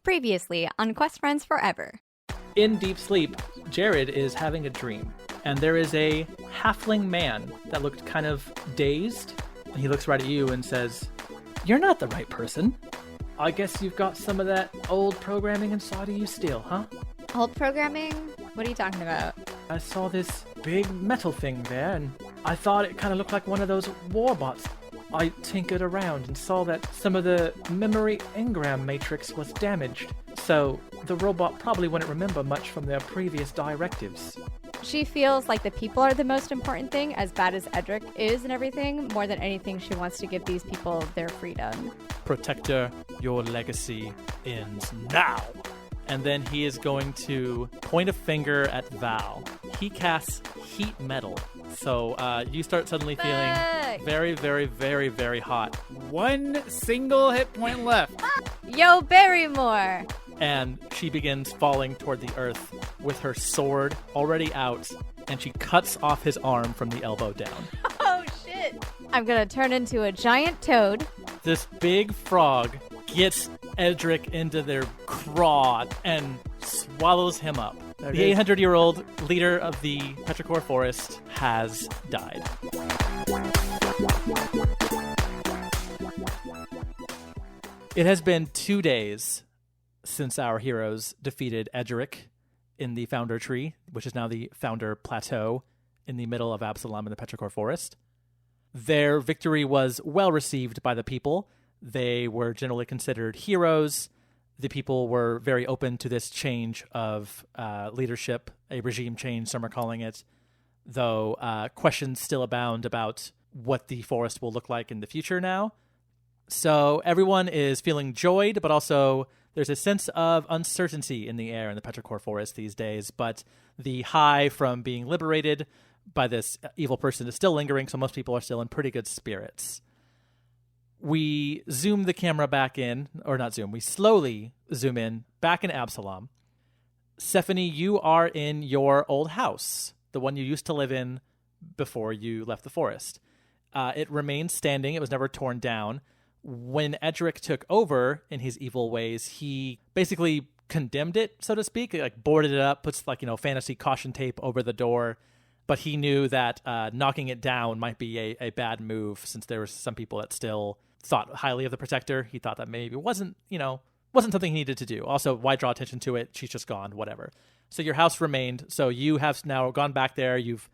Previously on Quest Friends Forever. In deep sleep, Jared is having a dream, and there is a halfling man that looked kind of dazed, and he looks right at you and says, "You're not the right person. I guess you've got some of that old programming inside of you still, huh?" Old programming? What are you talking about? I saw this big metal thing there, and I thought it kind of looked like one of those warbots. I tinkered around and saw that some of the memory engram matrix was damaged, so the robot probably wouldn't remember much from their previous directives. She feels like the people are the most important thing, as bad as Edric is and everything. More than anything, she wants to give these people their freedom. Protector, your legacy ends now. And then he is going to point a finger at Val. He casts heat metal. So you start suddenly feeling very, very, very, very hot. One single hit point left. Yo, Barrymore! And she begins falling toward the earth with her sword already out, and she cuts off his arm from the elbow down. Oh, shit! I'm gonna turn into a giant toad. This big frog gets Edric into their craw and swallows him up. The 800-year-old leader of the Petrichor Forest has died. It has been 2 days since our heroes defeated Edric in the Founder Tree, which is now the Founder Plateau in the middle of Absalom in the Petrichor Forest. Their victory was well received by the people. They were generally considered heroes. The people were very open to this change of leadership, a regime change, some are calling it, though questions still abound about what the forest will look like in the future now. So everyone is feeling joyed, but also there's a sense of uncertainty in the air in the Petrichor Forest these days, but the high from being liberated by this evil person is still lingering, so most people are still in pretty good spirits. We zoom the camera back in, or not zoom, we slowly zoom in back in Absalom. Stephanie, you are in your old house, the one you used to live in before you left the forest. It remains standing. It was never torn down. When Edric took over in his evil ways, he basically condemned it, so to speak, like boarded it up, puts fantasy caution tape over the door. But he knew that knocking it down might be a bad move, since there were some people that still thought highly of the Protector. He thought that maybe wasn't something he needed to do. Also, why draw attention to it? She's just gone, whatever. So your house remained. So you have now gone back there. You've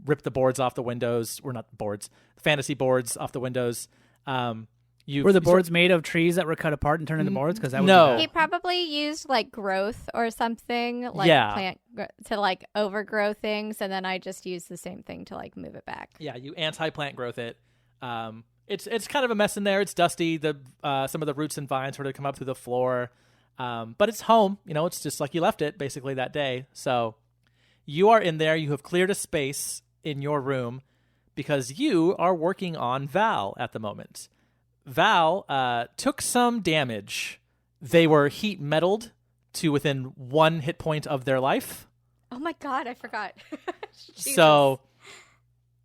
ripped the boards off the windows. Or not boards, fantasy boards off the windows. Were the boards made of trees that were cut apart and turned into boards? Because that would No. be bad. He probably used growth or something, plant to overgrow things, and then I just used the same thing to move it back. Yeah, you anti-plant growth it. It's kind of a mess in there. It's dusty. Some of the roots and vines sort of come up through the floor. But it's home. It's just like you left it basically that day. So you are in there. You have cleared a space in your room because you are working on Val at the moment. Val took some damage. They were heat metaled to within 1 hit point of their life. Oh my god, I forgot. So,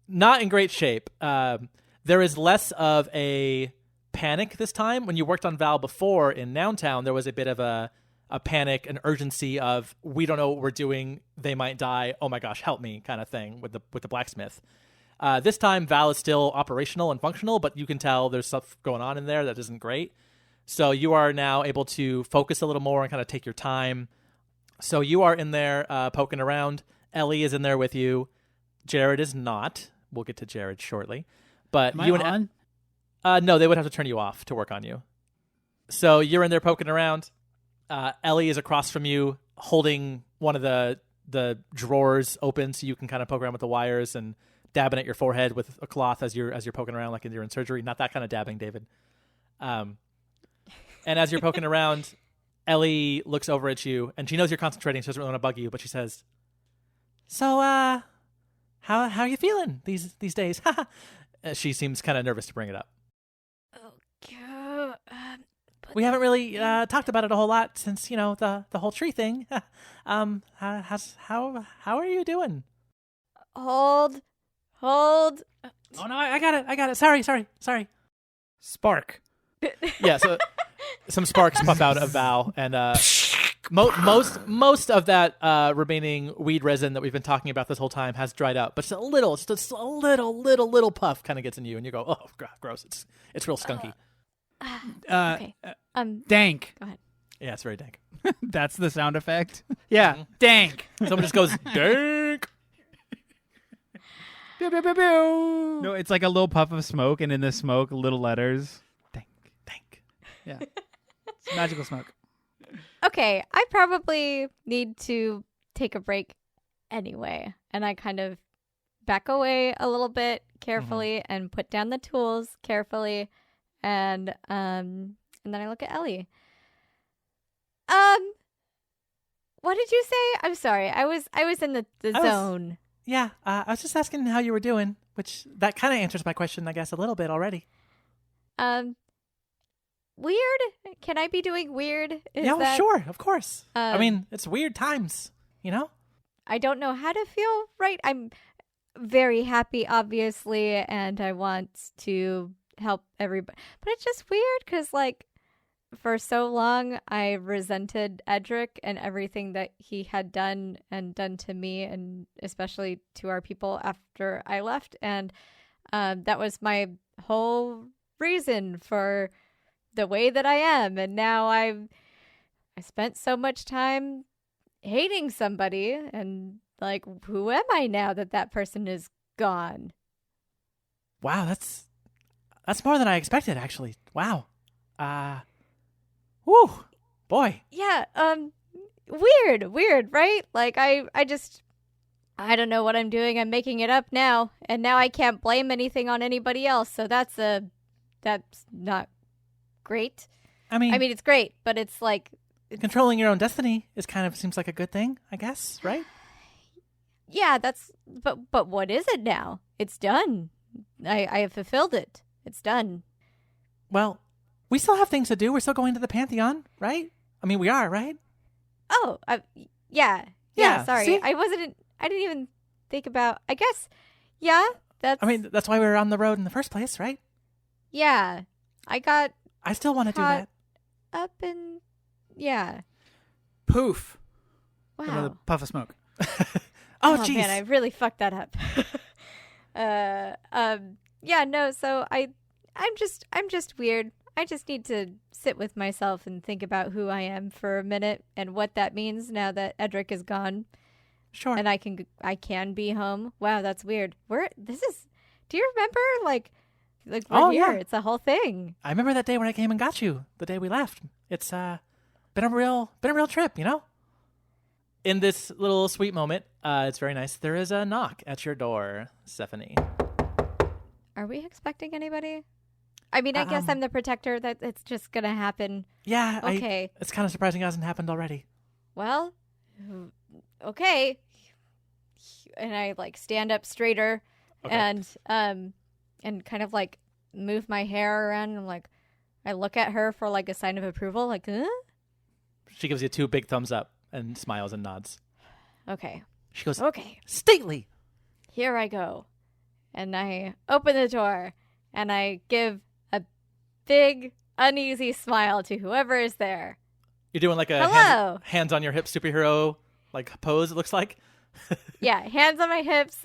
not in great shape. There is less of a panic this time. When you worked on Val before in Nountown, there was a bit of a panic, an urgency of, we don't know what we're doing, they might die, oh my gosh, help me kind of thing with the blacksmith. This time, Val is still operational and functional, but you can tell there's stuff going on in there that isn't great. So you are now able to focus a little more and kind of take your time. So you are in there poking around. Ellie is in there with you. Jared is not. We'll get to Jared shortly. But Am you I and on? No, they would have to turn you off to work on you. So you're in there poking around. Ellie is across from you, holding one of the drawers open so you can kind of poke around with the wires and dabbing at your forehead with a cloth as you're poking around like you're in surgery. Not that kind of dabbing, David. And as you're poking around, Ellie looks over at you, and she knows you're concentrating. She doesn't really want to bug you, but she says, "So, how are you feeling these days?" She seems kind of nervous to bring it up. Okay. We haven't really talked about it a whole lot since the whole tree thing. How are you doing? Hold. Oh no, I got it. Sorry. Spark. Yeah, so Some sparks puff out of Val, and most of that remaining weed resin that we've been talking about this whole time has dried up, but just a little puff kind of gets in you, and you go, "Oh, gross! It's real skunky." Okay. Dank. Go ahead. Yeah, it's very dank. That's the sound effect. Yeah, dank. Someone just goes dank. Pew, pew, pew, pew. No, it's like a little puff of smoke, and in the smoke, little letters. Dank. Yeah, it's magical smoke. Okay, I probably need to take a break anyway, and I kind of back away a little bit carefully and put down the tools carefully, and then I look at Ellie. What did you say? I'm sorry. I was in the zone. I was just asking how you were doing, which that kind of answers my question, I guess, a little bit already. Weird? Can I be doing weird? Sure, of course. I mean, it's weird times, you know? I don't know how to feel right. I'm very happy, obviously, and I want to help everybody. But it's just weird because, like, for so long, I resented Edric and everything that he had done to me, and especially to our people after I left. And that was my whole reason for the way that I am. And now I spent so much time hating somebody, and like, who am I now that person is gone? Wow, that's more than I expected, actually. Wow. Whew, boy. Yeah, weird, right? Like, I don't know what I'm doing. I'm making it up now, and now I can't blame anything on anybody else. So that's not great. I mean, it's great, but it's like controlling your own destiny seems like a good thing, I guess, right? Yeah, but what is it now? It's done. I have fulfilled it. It's done. Well, we still have things to do. We're still going to the Pantheon, right? I mean, we are, right? Oh, yeah. Sorry, see? I didn't even think about. I guess, yeah. That's why we were on the road in the first place, right? Yeah, I still want to do that. Up and yeah. Poof. Wow. Another puff of smoke. Oh, jeez. Man, I really fucked that up. Yeah, no. So I'm just weird. I just need to sit with myself and think about who I am for a minute and what that means now that Edric is gone. Sure. And I can be home. Wow, that's weird. Do you remember like we're here? Yeah. It's a whole thing. I remember that day when I came and got you. The day we left. It's been a real trip, you know. In this little sweet moment, it's very nice. There is a knock at your door, Stephanie. Are we expecting anybody? I mean, I guess I'm the protector. That it's just gonna happen. Yeah. Okay. It's kind of surprising it hasn't happened already. Well, okay. And I like stand up straighter, okay. and kind of like move my hair around. And I'm like, I look at her for like a sign of approval. Like, huh? She gives you 2 big thumbs up and smiles and nods. Okay. She goes, okay. Stately. Here I go. And I open the door and I give a big, uneasy smile to whoever is there. You're doing like a hello. Hands on your hip superhero like pose, it looks like. Yeah, hands on my hips,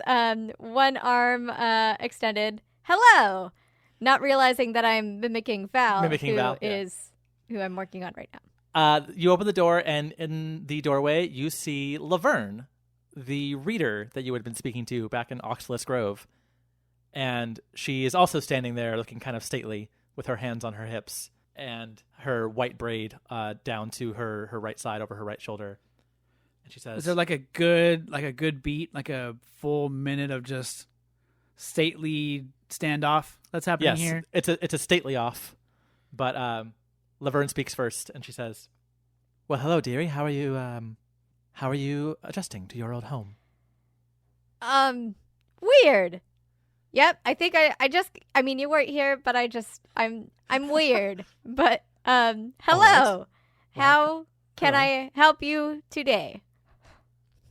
one arm extended. Hello. Not realizing that I'm mimicking Val, who I'm working on right now. You open the door, and in the doorway, you see Laverne, the reader that you had been speaking to back in Oxalis Grove. And she is also standing there looking kind of stately with her hands on her hips and her white braid down to her right side over her right shoulder. And she says, is there like a good beat, like a full minute of just stately standoff that's happening here? It's a stately off. But Laverne speaks first, and she says, well, hello, dearie. How are you adjusting to your old home? Weird. Yep, I think I mean, you weren't here, but I'm weird. But, hello. Right. How can I help you today?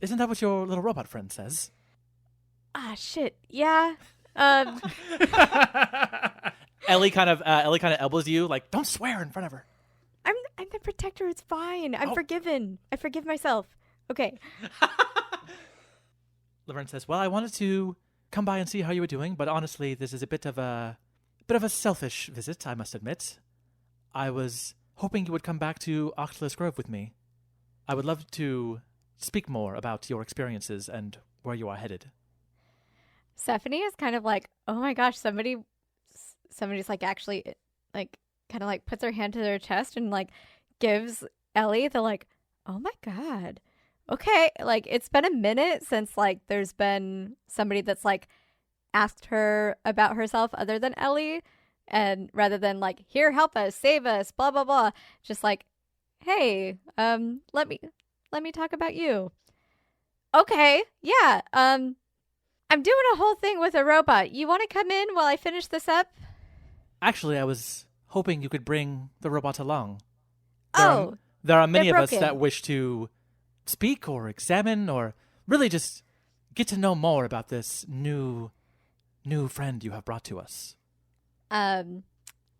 Isn't that what your little robot friend says? Ah, shit. Yeah. Ellie kind of elbows you, like, don't swear in front of her. the protector. It's fine. I'm forgiven. I forgive myself. Okay. Laverne says, "Well, I wanted to come by and see how you were doing, but honestly, this is a bit of a selfish visit, I must admit. I was hoping you would come back to Oculus Grove with me. I would love to speak more about your experiences and where you are headed." Stephanie is kind of like, oh my gosh, somebody's like actually like kind of like puts her hand to their chest and like gives Ellie the like, oh my God. Okay. Like it's been a minute since like there's been somebody that's like asked her about herself other than Ellie. And rather than like, here, help us, save us, blah, blah, blah. Just like, hey, let me talk about you. Okay. Yeah. I'm doing a whole thing with a robot. You want to come in while I finish this up? Actually, I was hoping you could bring the robot along. There are many they're of us broken. that wish to speak or examine or really just get to know more about this new friend you have brought to us.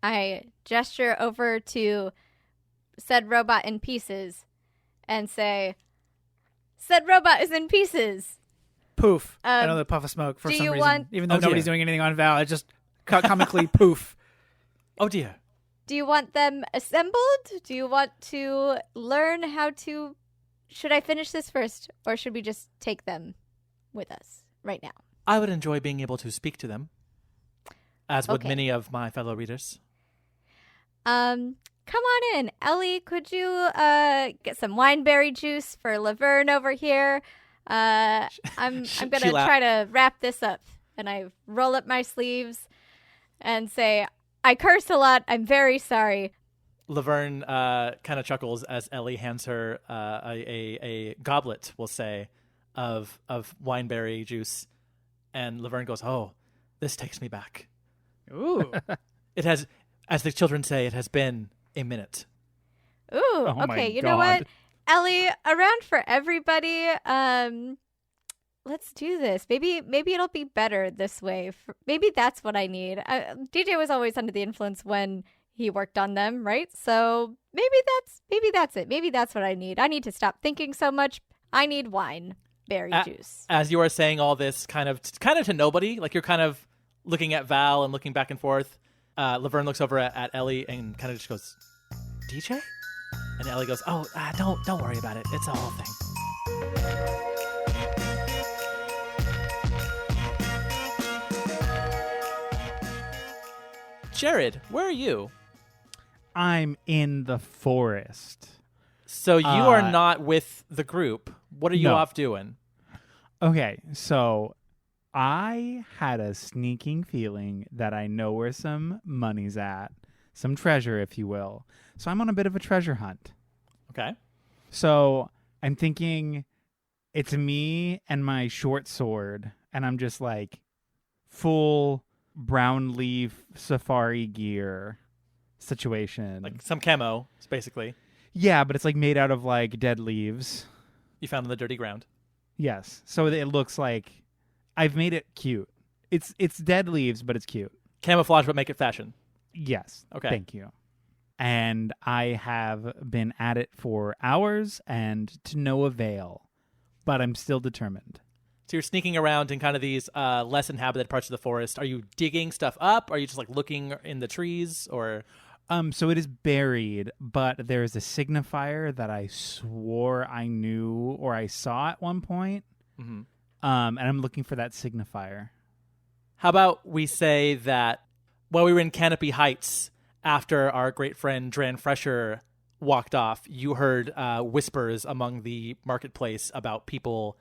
I gesture over to said robot in pieces and say, said robot is in pieces. Poof. Another puff of smoke for do some you reason. want- Even though Oh, nobody's dear. doing anything on Val, it just comically poof. Oh dear. Do you want them assembled? Do you want to learn how to... Should I finish this first, or should we just take them with us right now? I would enjoy being able to speak to them, as would Okay. many of my fellow readers. Come on in. Ellie, could you get some wineberry juice for Laverne over here? I'm She gonna laugh- try to wrap this up. And I roll up my sleeves and say, I curse a lot. I'm very sorry. Laverne kind of chuckles as Ellie hands her a goblet, we'll say, of wineberry juice, and Laverne goes, "Oh, this takes me back. Ooh. It has, as the children say, it has been a minute." Ooh, Oh my okay. You know what? God. Ellie, around for everybody. Let's do this. Maybe it'll be better this way. Maybe that's what I need. DJ was always under the influence when he worked on them, right? So maybe that's it. Maybe that's what I need. I need to stop thinking so much. I need wine, berry juice. As you are saying all this, kind of to nobody, like you're kind of looking at Val and looking back and forth. Laverne looks over at Ellie and kind of just goes, "DJ?" And Ellie goes, "Oh, don't worry about it. It's a whole thing." Jared, where are you? I'm in the forest. So you are Uh, not with the group. What are you no. off doing? Okay, so I had a sneaking feeling that I know where some money's at, some treasure, if you will. So I'm on a bit of a treasure hunt. Okay. So I'm thinking it's me and my short sword, and I'm just like full brown leaf safari gear situation. Like some camo, basically, yeah, but it's like made out of like dead leaves. you found in the dirty ground. Yes. So it looks like I've made it cute. It's dead leaves, but it's cute. Camouflage, but make it fashion. Yes. Okay. Thank you. And I have been at it for hours and to no avail, but I'm still determined. So you're sneaking around in kind of these less inhabited parts of the forest. Are you digging stuff up? Are you just like looking in the trees or... So it is buried, but there is a signifier that I swore I knew or I saw at one point. Mhm. And I'm looking for that signifier. How about we say that while we were in Canopy Heights, after our great friend Dran Fresher walked off, you heard whispers among the marketplace about people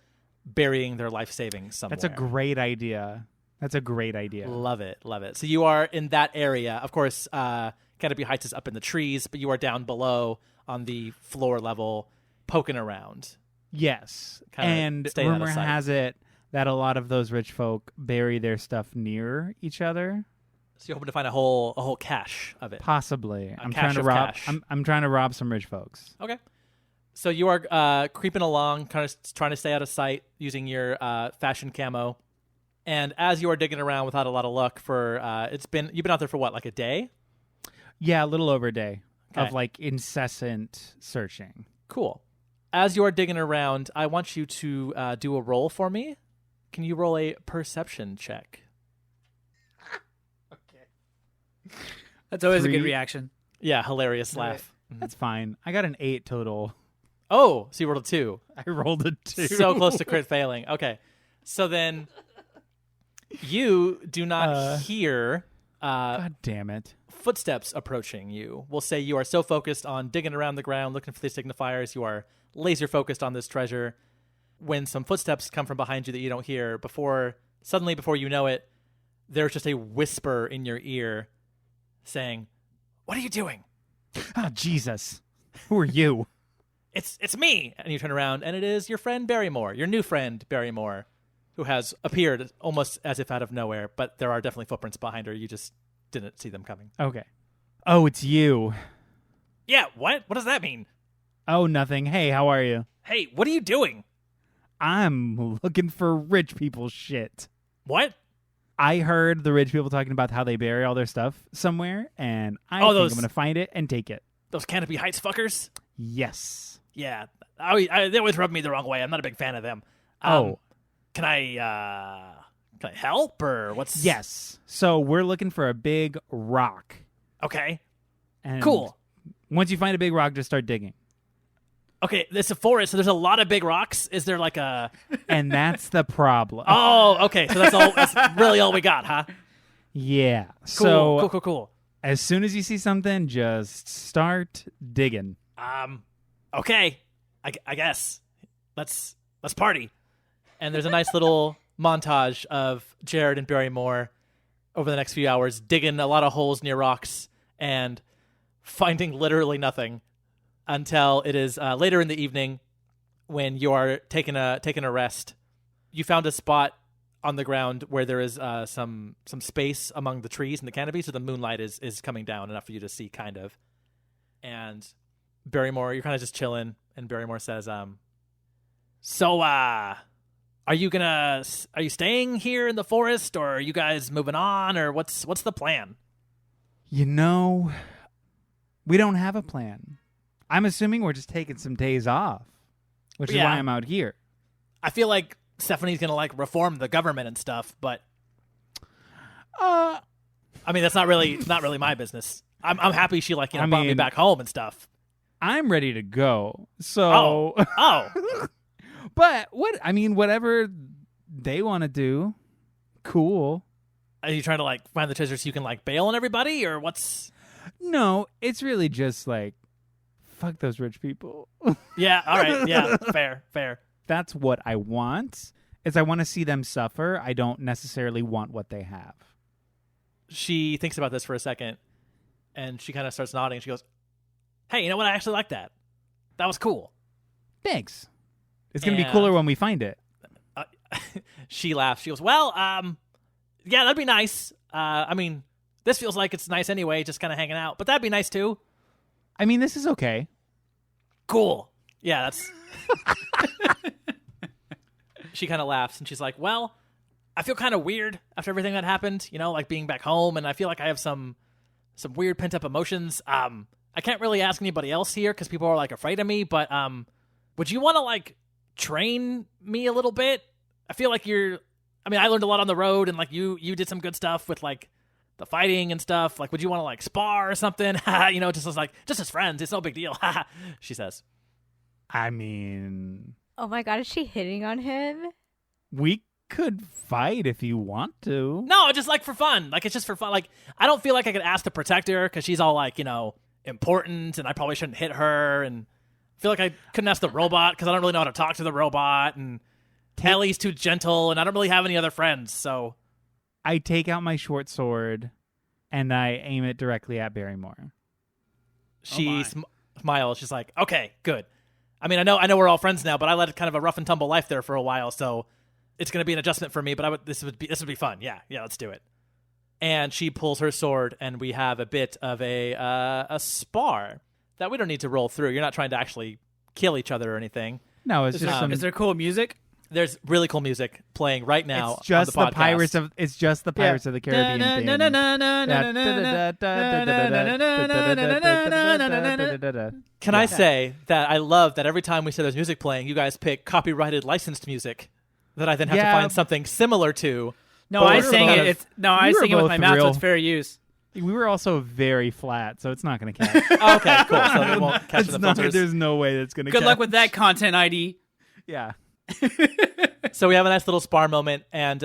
burying their life savings somewhere. That's a great idea. Love it, love it. So you are in that area. Of course, Canopy Heights is up in the trees, but you are down below on the floor level, poking around. Yes. Kinda And staying out of rumor sight. has it that a lot of those rich folk bury their stuff near each other. So you're hoping to find a whole cache of it. Possibly. I'm cache trying to of rob cash. I'm trying to rob some rich folks. Okay. So you are creeping along, kind of trying to stay out of sight using your fashion camo. And as you are digging around without a lot of luck for you've been out there for what, like a day? Yeah, a little over a day. of like incessant searching. Cool. As you are digging around, I want you to do a roll for me. Can you roll a perception check? That's always a 3. good reaction. Yeah, hilarious Right. laugh. Mhm. That's fine. I got an 8 total. Oh, so you rolled a 2. I rolled a 2. So close to crit failing. Okay. So then you do not hear God damn it. footsteps approaching you. We'll say you are so focused on digging around the ground, looking for these signifiers, you are laser focused on this treasure. When some footsteps come from behind you that you don't hear, before you know it, there's just a whisper in your ear saying, "What are you doing?" Oh, Jesus. Who are you? It's me. And you turn around, and it is your friend Barrymore, your new friend Barrymore, who has appeared almost as if out of nowhere, but there are definitely footprints behind her. You just didn't see them coming. Okay. Oh, it's you. Yeah, what? What does that mean? Oh, nothing. Hey, how are you? Hey, what are you doing? I'm looking for rich people shit. What? I heard the rich people talking about how they bury all their stuff somewhere, and I think those- I'm going to find it and take it. Those Canopy Heights fuckers? Yes. Yeah. They always rub me the wrong way. I'm not a big fan of them. Can I help, or what's... Yes. So we're looking for a big rock. Okay. And Cool. Once you find a big rock, just start digging. Okay, it's a forest, so there's a lot of big rocks. Is there like a... And that's the problem. Oh, okay, so that's really all we got, huh? Yeah. Cool, So cool. as soon as you see something, just start digging. Okay, I guess. Let's party. And there's a nice little montage of Jared and Barrymore over the next few hours digging a lot of holes near rocks and finding literally nothing until it is later in the evening when you are taking a rest. You found a spot on the ground where there is some space among the trees and the canopy, so the moonlight is coming down enough for you to see, kind of. And Barrymore, you're kind of just chilling, and Barrymore says, "So, are you staying here in the forest, or are you guys moving on, or what's the plan?" You know, we don't have a plan. I'm assuming we're just taking some days off, which is Yeah. why I'm out here. I feel like Stephanie's gonna like reform the government and stuff, but I mean that's not really my business. I'm happy she brought me back home and stuff. I'm ready to go. So, Oh. but whatever they want to do, cool. Are you trying to like find the treasure so you can like bail on everybody, or what's? No, it's really just like, fuck those rich people. Yeah, all right, yeah, fair. That's what I want. I want to see them suffer. I don't necessarily want what they have. She thinks about this for a second, and she kind of starts nodding. She goes, "Hey, you know what? I actually like that. That was cool." Thanks. It's gonna be And- cooler when we find it. She laughs. She goes, "Well, yeah, that'd be nice. I mean, this feels like it's nice anyway, just kind of hanging out. But that'd be nice too." I mean, this is okay. Cool. Yeah, that's. She kind of laughs and she's like, "Well, I feel kind of weird after everything that happened. Like being back home, and I feel like I have some weird pent up emotions. I can't really ask anybody else here because people are like afraid of me. But would you want to like train me a little bit? I feel like I learned a lot on the road, and like you did some good stuff with like the fighting and stuff. Like, would you want to like spar or something? Just as friends. It's no big deal." She says. I mean, Oh my god, is she hitting on him? we could fight if you want to. No, just like for fun. Like it's just for fun. Like I don't feel like I could ask to protect her because she's all like important, and I probably shouldn't hit her. And I feel like I couldn't ask the robot because I don't really know how to talk to the robot. And Ellie's too gentle, and I don't really have any other friends. So I take out my short sword and I aim it directly at Barrymore. she smiles. She's like, "Okay, good. I mean, I know we're all friends now, but I led kind of a rough and tumble life there for a while, so it's going to be an adjustment for me. But this would be fun. Yeah, let's do it." And she pulls her sword, and we have a bit of a spar that we don't need to roll through. You're not trying to actually kill each other or anything. No, it's Is just there, some. is there cool music? There's really cool music playing right now. It's just on the podcast. Pirates of the Caribbean theme. Can I say that I love that every time we say there's music playing, you guys pick copyrighted licensed music that I then have to find something similar to. No, I sing it. I sing it with my mouth, so it's fair use. We were also very flat, so it's not going to count. Okay, cool. So they won't catch the filters. There's no way that's going to count. Good luck with that content ID. Yeah. So we have a nice little spar moment, and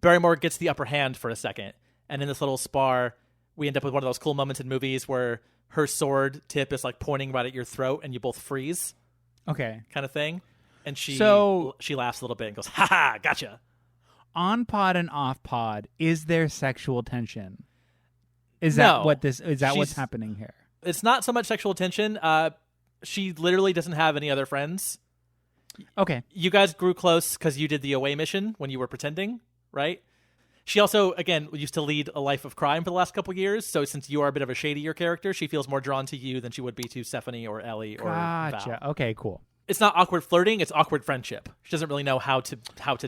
Barrymore gets the upper hand for a second. And in this little spar, we end up with one of those cool moments in movies where her sword tip is like pointing right at your throat, and you both freeze. Okay. Kind of thing. And she laughs a little bit and goes, "Ha ha, gotcha." On pod and off pod, is there sexual tension? Is that what's happening here? It's not so much sexual tension. She literally doesn't have any other friends. Okay. You guys grew close because you did the away mission when you were pretending, right? She also, again, used to lead a life of crime for the last couple of years. So since you are a bit of a shadier character, she feels more drawn to you than she would be to Stephanie or Ellie or Gotcha. Val. Okay, cool. It's not awkward flirting. It's awkward friendship. She doesn't really know how to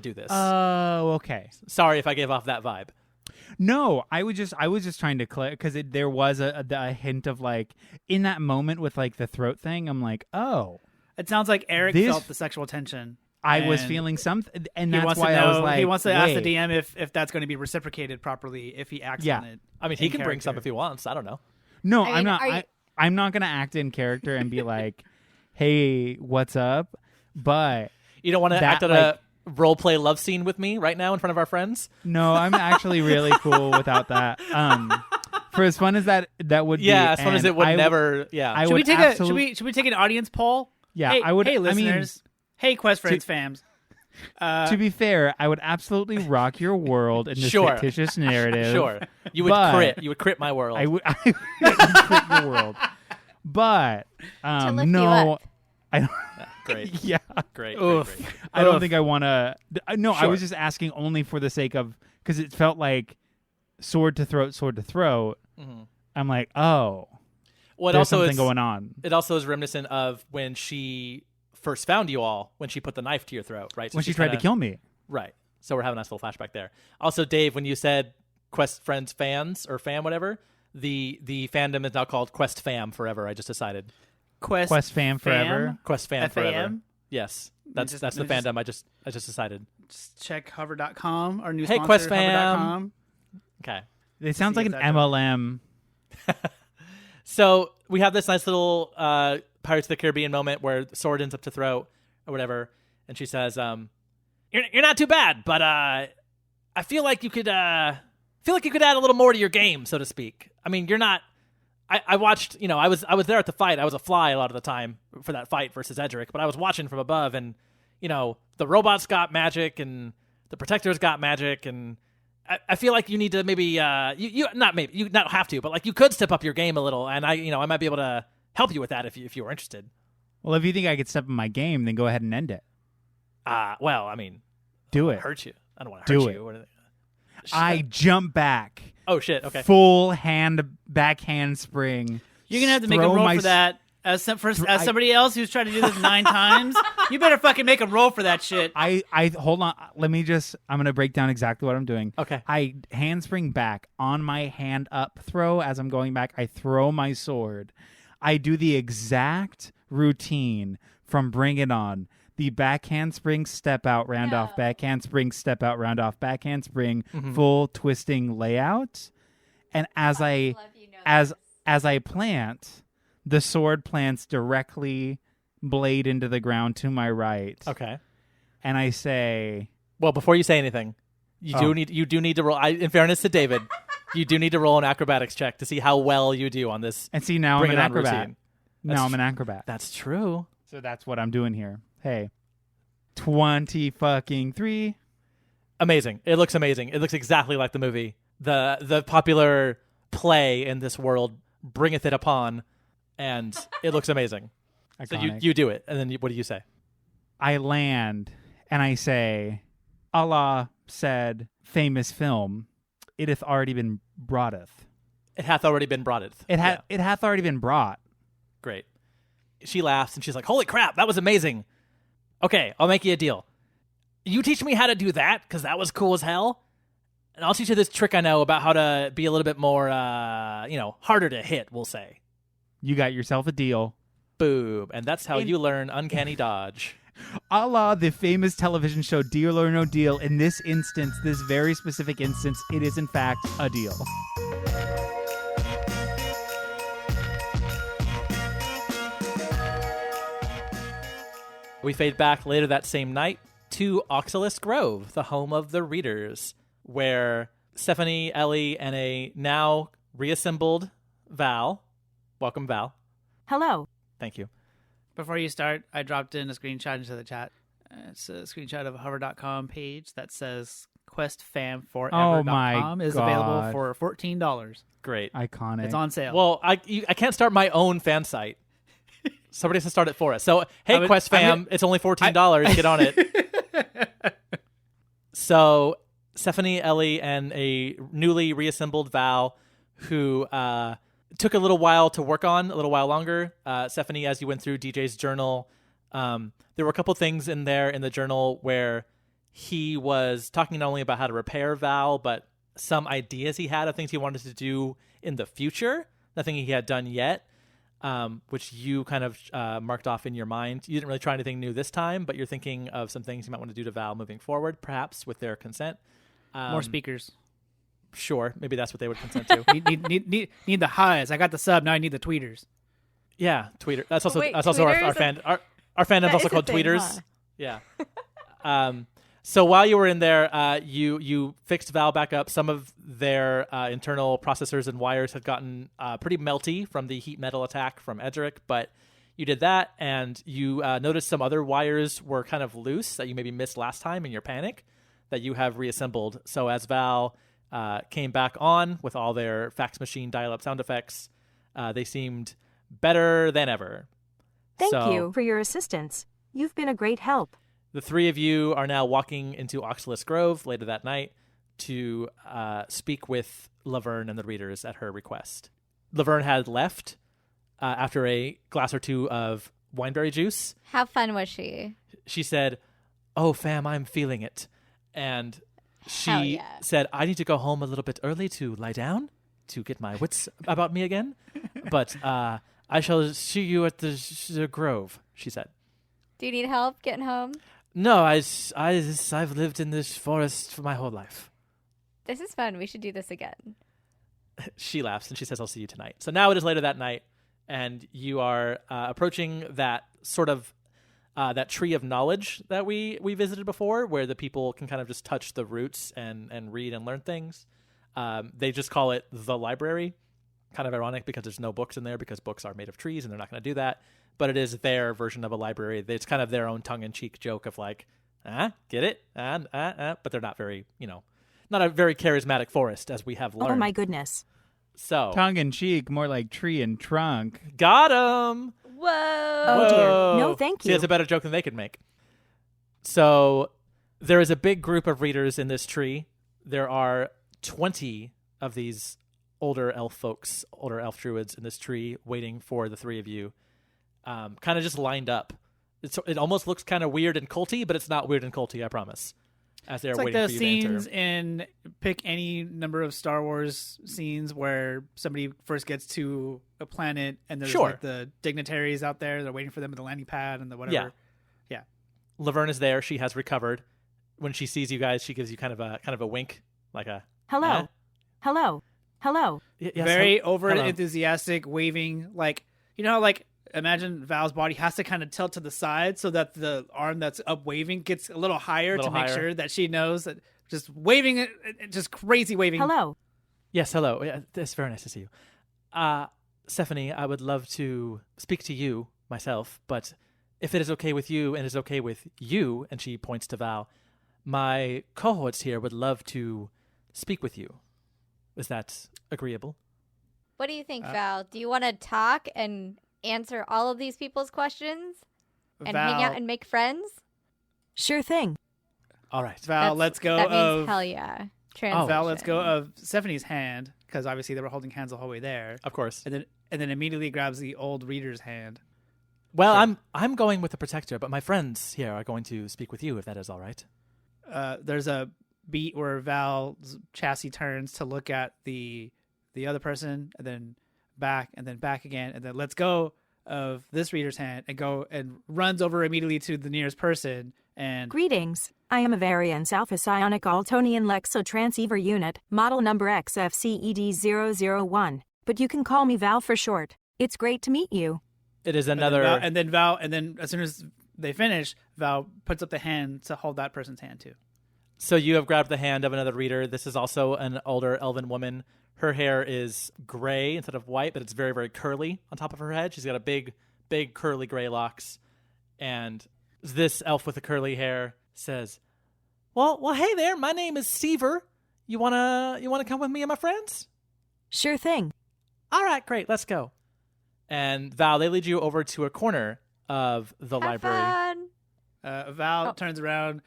do this. Oh, okay. Sorry if I gave off that vibe. No, I was just trying to clear because there was a hint of like in that moment with like the throat thing. I'm like, oh, it sounds like Eric felt the sexual tension. I was feeling something, and that's why I was like, he wants to ask the DM if that's going to be reciprocated properly if he acts on it. I mean, he can bring some if he wants. I don't know. No, I'm not. I'm not going to act in character and be like, "Hey, what's up?" But you don't want to act at a role play love scene with me right now in front of our friends? No, I'm actually really cool without that. For as fun as that would be. Yeah, as fun as it would never. Yeah. Should we take an audience poll? Yeah, hey, I would. Hey, listeners. Hey, Quest Friends fams. To be fair, I would absolutely rock your world in this fictitious narrative. Sure. You would crit. You would crit my world. I would crit your world. But to lift no, you up. I don't. Great. Yeah. Great. I don't think I want to. No, sure. I was just asking only for the sake of because it felt like sword to throat. Mm-hmm. I'm like, oh, well, there's something going on. It also is reminiscent of when she first found you all, when she put the knife to your throat, right? So when she tried to kill me. Right. So we're having a nice little flashback there. Also, Dave, when you said Quest Friends fans or fam, whatever, the fandom is now called Quest Fam Forever. I just decided. Quest Fam Forever. Quest Fam F-A-M? Forever. Yes, that's the fandom. I just decided. Just check hover.com, our new hey, sponsor, Quest Fam. hover.com. Okay. It sounds like an MLM. So we have this nice little Pirates of the Caribbean moment where the sword ends up to throat or whatever, and she says, "You're not too bad, but I feel like you could add a little more to your game, so to speak. I mean, you're not." I watched, I was there at the fight. I was a fly a lot of the time for that fight versus Edric, but I was watching from above, and the robots got magic, and the protectors got magic, and I feel like you need to maybe you not have to, but like you could step up your game a little, and I might be able to help you with that if you were interested. Well, if you think I could step up my game, then go ahead and end it. Well, I mean, do I it. Hurt you? I don't want to hurt you. I jump back. Oh shit! Okay. Full backhand spring. You're gonna have to make a roll for that. As somebody else who's tried to do this 9 times, you better fucking make a roll for that shit. I hold on. I'm gonna break down exactly what I'm doing. Okay. I handspring back on my hand up throw as I'm going back. I throw my sword. I do the exact routine from Bring It On. The backhand spring, step out, round off, backhand spring, step out, round off, backhand spring, full twisting layout. And as I plant, the sword plants directly blade into the ground to my right. Okay. And I say, well, before you say anything, you do need to roll. In fairness to David, you do need to roll an acrobatics check to see how well you do on this. And see, now I'm an acrobat. Now I'm an acrobat. That's true. So that's what I'm doing here. Hey, 20-fucking-3. Amazing. It looks amazing. It looks exactly like the movie. The popular play in this world bringeth it upon, and it looks amazing. Iconic. So you do it, and then what do you say? I land, and I say, Allah said, famous film, it hath already been broughteth. It hath already been broughteth. It hath already been brought. Great. She laughs, and she's like, holy crap, that was amazing. Okay, I'll make you a deal. You teach me how to do that, because that was cool as hell. And I'll teach you this trick I know about how to be a little bit more, harder to hit, we'll say. You got yourself a deal. Boom. And that's how you learn uncanny dodge. A la the famous television show Deal or No Deal. In this instance, this very specific instance, it is in fact a deal. We fade back later that same night to Oxalis Grove, the home of the readers, where Stephanie, Ellie, and a now reassembled Val. Welcome, Val. Hello. Thank you. Before you start, I dropped in a screenshot into the chat. It's a screenshot of a hover.com page that says questfamforever.com is available for $14. Great. Iconic. It's on sale. Well, I can't start my own fan site. Somebody has to start it for us. So, hey, Quest fam, it's only $14. Get on it. So, Stephanie, Ellie, and a newly reassembled Val who took a little while to work on, a little while longer. Stephanie, as you went through DJ's journal, there were a couple things in there in the journal where he was talking not only about how to repair Val, but some ideas he had of things he wanted to do in the future, nothing he had done yet, which you kind of marked off in your mind. You didn't really try anything new this time, but you're thinking of some things you might want to do to Val moving forward, perhaps with their consent. More speakers. Sure, maybe that's what they would consent to. need the highs. I got the sub. Now I need the tweeters. Yeah, tweeter. That's also Wait, also our tweeters? fan. Our fandom's also called thing, tweeters. huh? Yeah. So while you were in there, you fixed Val back up. Some of their internal processors and wires had gotten pretty melty from the heat metal attack from Edric, but you did that, and you noticed some other wires were kind of loose that you maybe missed last time in your panic that you have reassembled. So as Val came back on with all their fax machine dial-up sound effects, they seemed better than ever. Thank you for your assistance. You've been a great help. The three of you are now walking into Oxalis Grove later that night to speak with Laverne and the readers at her request. Laverne had left after a glass or two of wineberry juice. How fun was she? She said, "Oh, fam, I'm feeling it." And Hell she yeah. said, "I need to go home a little bit early to lie down, to get my wits about me again. But I shall see you at the Grove," she said. Do you need help getting home? No, I've lived in this forest for my whole life. This is fun. We should do this again. She laughs and she says, "I'll see you tonight." So now it is later that night, and you are approaching that sort of that tree of knowledge that we visited before, where the people can kind of just touch the roots and read and learn things. They just call it the library. Kind of ironic because there's no books in there because books are made of trees and they're not going to do that. But it is their version of a library. It's kind of their own tongue-in-cheek joke of like, get it? But they're not very, not a very charismatic forest as we have learned. Oh my goodness. So Tongue-in-cheek, more like tree and trunk. got him. Whoa. Oh dear. No, thank See, you. that's a better joke than they could make. So there is a big group of readers in this tree. There are 20 of these older elf druids in this tree waiting for the three of you, kind of just lined up. It almost looks kind of weird and culty, but it's not weird and culty, I promise. As they're It's like waiting the for you scenes to enter. in pick any number of Star Wars scenes where somebody first gets to a planet and there's Sure. like the dignitaries out there. They're waiting for them at the landing pad and the whatever. Yeah. Laverne is there. She has recovered. When she sees you guys, she gives you kind of a wink, like a Hello. Hello. Hello. Yes, Very hello. over enthusiastic, waving. Like, how like imagine Val's body has to kind of tilt to the side so that the arm that's up waving gets a little higher to make sure that she knows that just waving it, just crazy waving. Hello. Yes, hello. Yeah, it's very nice to see you. Stephanie, I would love to speak to you myself, but if it is okay with you and is okay with you, and she points to Val, my cohorts here would love to speak with you. Is that agreeable? What do you think, Val? Do you want to talk and answer all of these people's questions and hang out and make friends? Sure thing. All right. Val, let's go That of means hell yeah. Val, let's go of Stephanie's hand because obviously they were holding hands the whole way there, Of course. and then immediately grabs the old reader's hand. Well, I'm going with the protector, but my friends here are going to speak with you if that is all right. there's a beat where Val's chassis turns to look at the other person, and then back again, and then lets go of this reader's hand and go and runs over immediately to the nearest person. And Greetings. I am a variance alpha psionic Altonian Lexotransceiver unit, model number XFCED001, but you can call me Val for short. It's great to meet you. It is another. And then as soon as they finish, Val puts up the hand to hold that person's hand too. So you have grabbed the hand of another reader. This is also an older elven woman. Her hair is gray instead of white, but it's very, very curly on top of her head. She's got a big curly gray locks. And this elf with the curly hair says, Well, hey there. My name is Seaver. You wanna come with me and my friends? Sure thing. All right, great. Let's go. And Val, they lead you over to a corner of the Have library. fun. Val turns around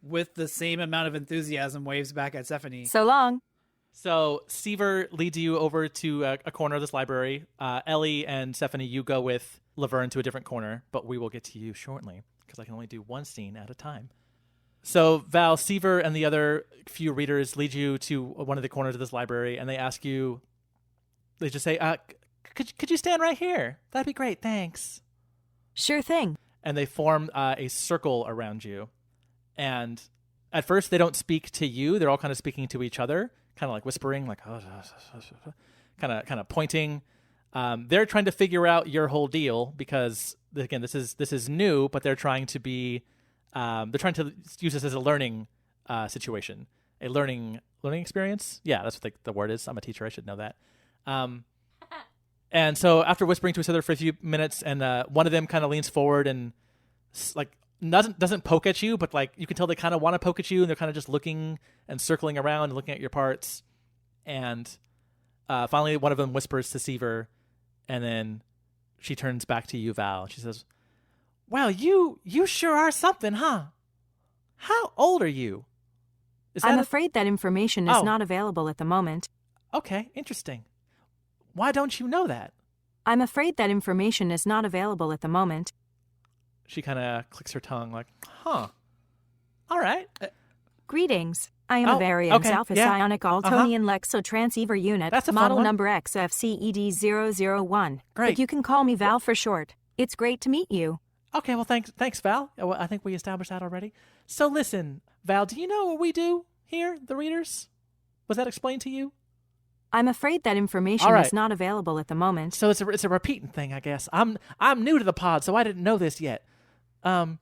with the same amount of enthusiasm, waves back at Stephanie. So long. So Seaver leads you over to a corner of this library. Ellie and Stephanie, you go with Laverne to a different corner, but we will get to you shortly because I can only do one scene at a time. So Val, Seaver, and the other few readers lead you to one of the corners of this library, and they ask you, they just say, could you stand right here? That'd be great, thanks. Sure thing. And they form a circle around you. And at first, they don't speak to you. They're all kind of speaking to each other, kind of like whispering, like kind of pointing. They're trying to figure out your whole deal because, again, this is new, but they're trying to be they're trying to use this as a learning situation, a learning experience. Yeah, that's what the word is. I'm a teacher. I should know that. And so after whispering to each other for a few minutes, and one of them kind of leans forward and like doesn't poke at you, but like you can tell they kind of want to poke at you, and they're kind of just looking and circling around and looking at your parts. And finally, one of them whispers to Seaver, and then she turns back to you, Val. She says, "Well, you sure are something, huh? How old are you?" I'm afraid that information is not available at the moment. Okay, interesting. Why don't you know that? I'm afraid that information is not available at the moment. She kind of clicks her tongue like, huh. All right. Greetings. I am a variance alpha psionic Altonian Lexotransceiver unit, That's a fun model one. number XFCED001. Great. But you can call me Val for short. It's great to meet you. Okay, well, thanks, Val. Well, I think we established that already. So listen, Val, do you know what we do here, the readers? Was that explained to you? I'm afraid that information is not available at the moment. So it's a repeating thing, I guess. I'm new to the pod, so I didn't know this yet. Well,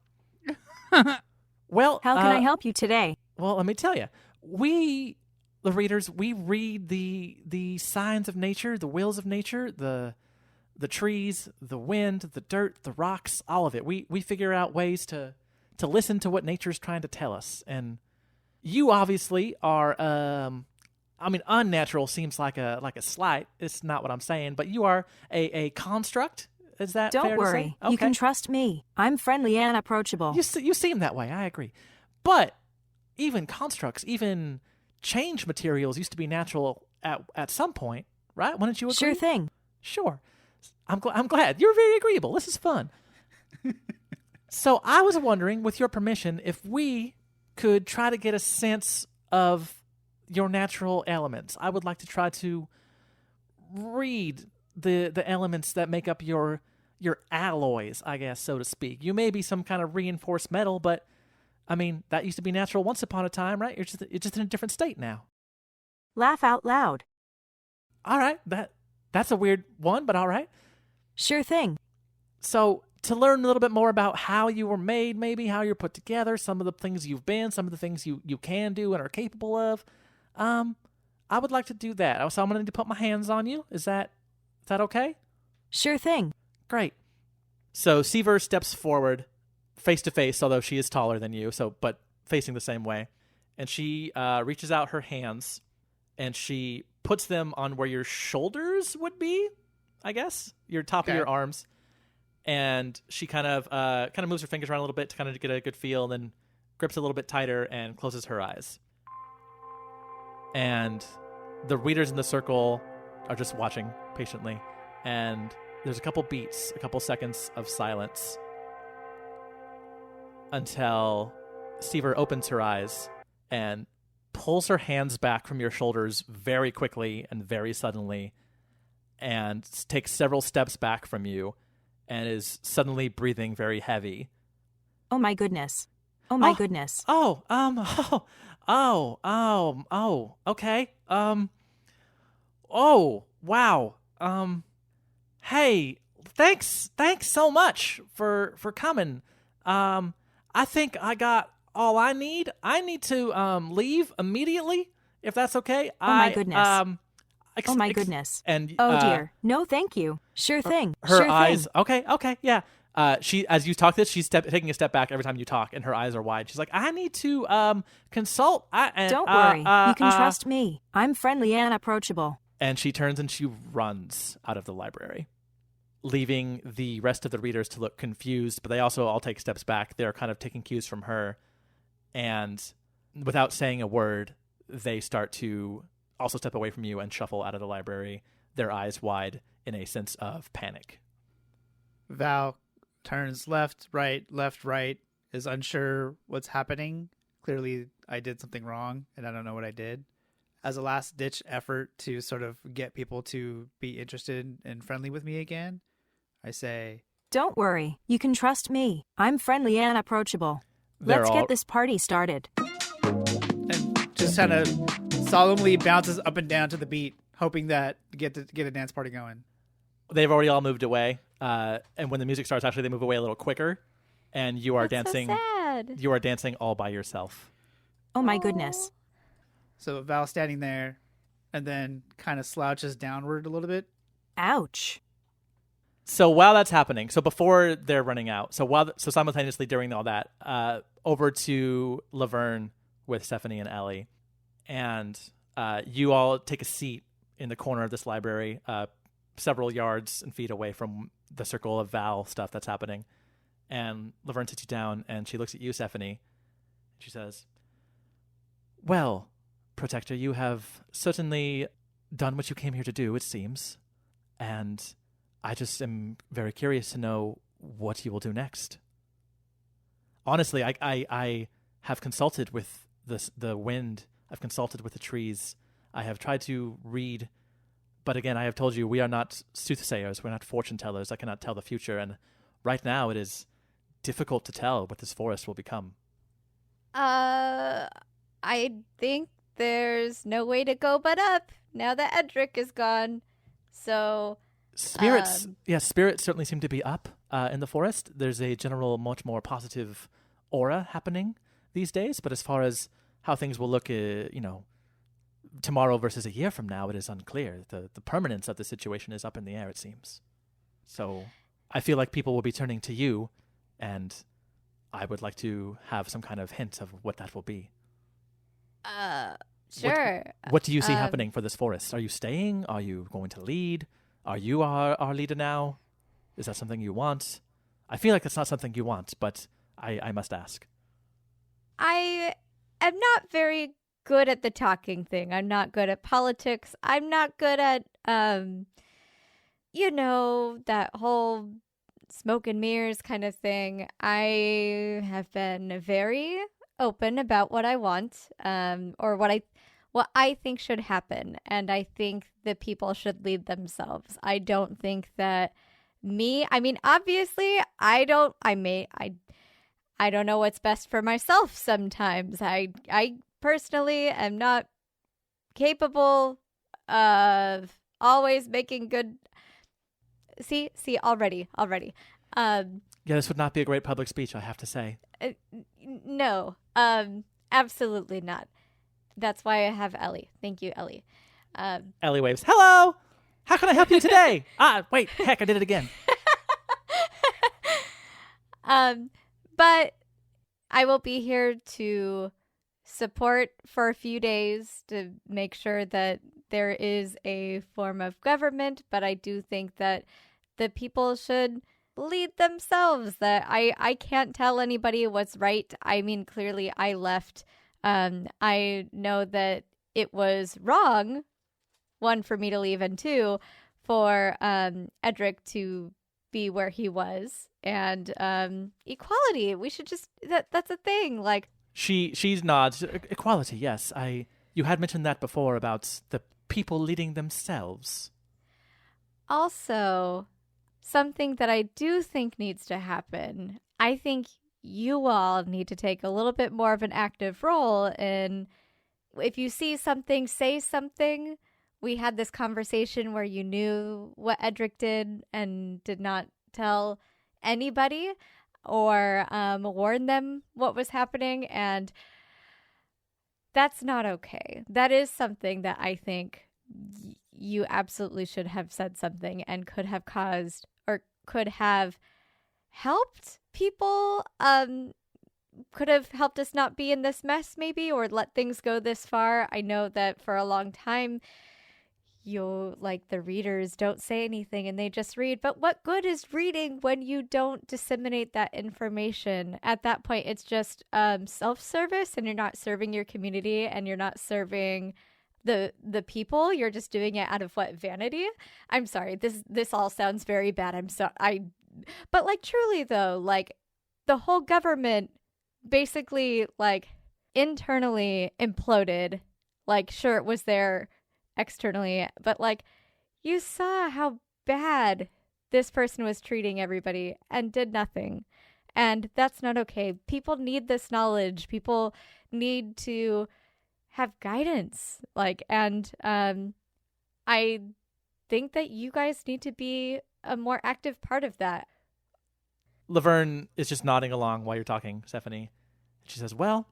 how can I help you today? Well, let me tell you. We, the readers, we read the signs of nature, the wills of nature, the trees, the wind, the dirt, the rocks, all of it. We figure out ways to listen to what nature's trying to tell us. And you obviously are unnatural seems like a slight. It's not what I'm saying, but you are a construct. Is that fair Don't to worry. say? Okay. You can trust me. I'm friendly and approachable. You seem that way. I agree. But even constructs, even change materials used to be natural at some point, right? Wouldn't you agree? Sure thing. Sure. I'm glad. You're very agreeable. This is fun. So I was wondering, with your permission, if we could try to get a sense of your natural elements. I would like to try to read the elements that make up your alloys, I guess, so to speak. You may be some kind of reinforced metal, but I mean, that used to be natural once upon a time, right? You're just in a different state now. Laugh out loud. All right, that's a weird one, but all right. Sure thing. So to learn a little bit more about how you were made, maybe how you're put together, some of the things you've been, some of the things you can do and are capable of, I would like to do that. So I'm going to need to put my hands on you. Is that okay? Sure thing. Great. So Seaver steps forward face to face, although she is taller than you, but facing the same way. And she reaches out her hands and she puts them on where your shoulders would be, I guess, your top of your arms. And she kind of moves her fingers around a little bit to kind of get a good feel, and then grips a little bit tighter and closes her eyes. And the readers in the circle are just watching patiently. And there's a couple beats, a couple seconds of silence until Seaver opens her eyes and pulls her hands back from your shoulders very quickly and very suddenly, and takes several steps back from you, and is suddenly breathing very heavy. Oh my goodness. Oh my goodness. Okay. Oh, wow. Hey, thanks so much for coming. I think I got all I need. I need to leave immediately, if that's okay. Oh my goodness. Oh my goodness. And oh dear. No, thank you. Sure thing. Her sure eyes. Thing. Okay, yeah. She, as you talk this, she's taking a step back every time you talk, and her eyes are wide. She's like, "I need to consult." Don't worry. You can trust me. I'm friendly and approachable. And she turns and she runs out of the library, leaving the rest of the readers to look confused. But they also all take steps back. They're kind of taking cues from her, and without saying a word, they start to also step away from you and shuffle out of the library, their eyes wide in a sense of panic. Val turns left, right, is unsure what's happening. Clearly, I did something wrong, and I don't know what I did. As a last-ditch effort to sort of get people to be interested and friendly with me again, I say, don't worry. You can trust me. I'm friendly and approachable. Let's get this party started. And just kind of solemnly bounces up and down to the beat, hoping that get a dance party going. They've already all moved away, and when the music starts, actually they move away a little quicker, and you are dancing. So sad. You are dancing all by yourself. Oh my goodness. So Val's standing there, and then kind of slouches downward a little bit. Ouch. So while that's happening, so before they're running out, so simultaneously during all that, over to Laverne with Stephanie and Ellie, and you all take a seat in the corner of this library, several yards and feet away from the circle of Val stuff that's happening. And Laverne sits you down, and she looks at you, Stephanie. She says, "Well, Protector, you have certainly done what you came here to do, it seems. And I just am very curious to know what you will do next. Honestly, I have consulted with the wind. I've consulted with the trees. I have tried to read, but again, I have told you we are not soothsayers. We're not fortune tellers. I cannot tell the future, and right now it is difficult to tell what this forest will become." I think there's no way to go but up now that Edric is gone. So spirits certainly seem to be up in the forest. There's a general, much more positive aura happening these days. But as far as how things will look, tomorrow versus a year from now, it is unclear. The permanence of the situation is up in the air, it seems. So I feel like people will be turning to you, and I would like to have some kind of hint of what that will be. Sure. What do you see happening for this forest? Are you staying? Are you going to lead? Are you our leader now? Is that something you want? I feel like it's not something you want, but I must ask. I am not very good at the talking thing. I'm not good at politics. I'm not good at, that whole smoke and mirrors kind of thing. I have been very open about what I want, or what I think should happen, and I think that people should lead themselves. I don't think that obviously I don't know what's best for myself sometimes. I personally am not capable of always making good. See already. Yeah, this would not be a great public speech, I have to say. No, absolutely not. That's why I have Ellie. Thank you, Ellie. Ellie waves. Hello! How can I help you today? Wait, heck, I did it again. But I will be here to support for a few days to make sure that there is a form of government, but I do think that the people should lead themselves, that I can't tell anybody what's right. I mean, clearly I left. I know that it was wrong, one, for me to leave, and two, for Edric to be where he was. And equality, we should just, that's a thing. Like, She nods. Equality, yes. You had mentioned that before about the people leading themselves. Also, something that I do think needs to happen. I think you all need to take a little bit more of an active role in, if you see something, say something. We had this conversation where you knew what Edric did and did not tell anybody or warn them what was happening, and that's not okay. That is something that I think you absolutely should have said something and could have caused or could have helped people, could have helped us not be in this mess maybe, or let things go this far. I know that for a long time the readers don't say anything and they just read, but what good is reading when you don't disseminate that information? At that point, it's just self-service, and you're not serving your community and you're not serving the people. You're just doing it out of vanity. I'm sorry, this all sounds very bad. But truly though, the whole government basically internally imploded. Sure, it was there externally, but you saw how bad this person was treating everybody and did nothing, and that's not okay. People need this knowledge. People need to have guidance, and I think that you guys need to be a more active part of that. Laverne is just nodding along while you're talking, Stephanie. She says, well,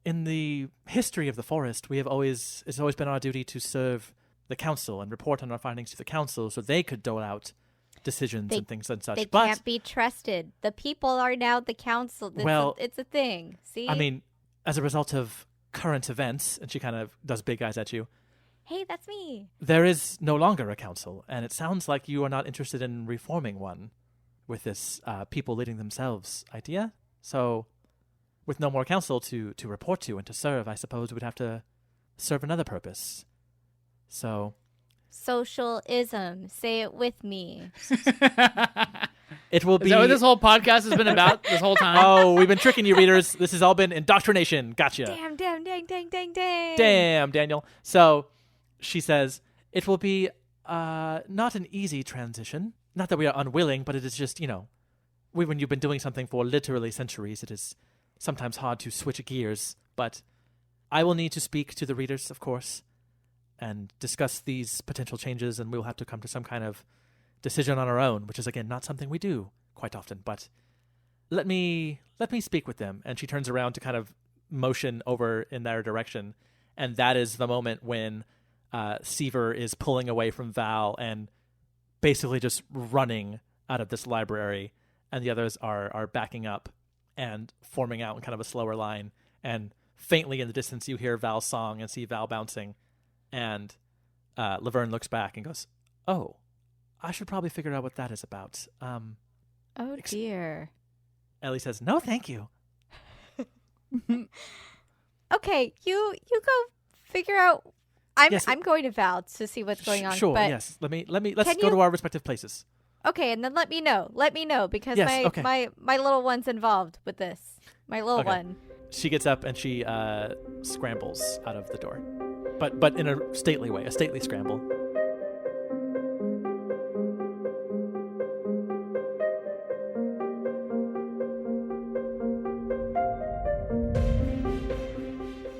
in the history of the forest, it's always been our duty to serve the council and report on our findings to the council so they could dole out decisions and things and such. They can't be trusted. The people are now the council. It's a thing. See? I mean, as a result of current events, and she kind of does big eyes at you. Hey, that's me. There is no longer a council, and it sounds like you are not interested in reforming one with this people leading themselves idea. So with no more council to report to and to serve, I suppose we would have to serve another purpose. So... Socialism. Say it with me. It will be... Is that what this whole podcast has been about this whole time? Oh, we've been tricking you, readers. This has all been indoctrination. Gotcha. Damn, Daniel. So she says, it will be not an easy transition. Not that we are unwilling, but it is just, when you've been doing something for literally centuries, it is sometimes hard to switch gears. But I will need to speak to the readers, of course, and discuss these potential changes, and we'll have to come to some kind of decision on our own, which is, again, not something we do quite often. But let me speak with them. And she turns around to kind of motion over in their direction, and that is the moment when Seaver is pulling away from Val and basically just running out of this library, and the others are backing up and forming out in kind of a slower line. And faintly in the distance, you hear Val's song and see Val bouncing. And Laverne looks back and goes, "Oh, I should probably figure out what that is about." Oh dear. Ellie says, "No, thank you." Okay, you go figure out. I'm going to Val to see what's going on. Sure, but yes. Let's go to our respective places. Okay, and then let me know. Let me know, because yes, my little one's involved with this. My little one. She gets up and she scrambles out of the door. But in a stately way, a stately scramble.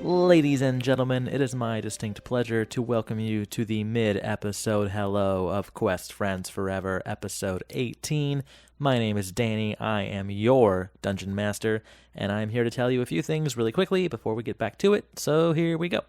Ladies and gentlemen, it is my distinct pleasure to welcome you to the mid-episode hello of Quest Friends Forever, episode 18. My name is Danny, I am your Dungeon Master, and I'm here to tell you a few things really quickly before we get back to it, so here we go.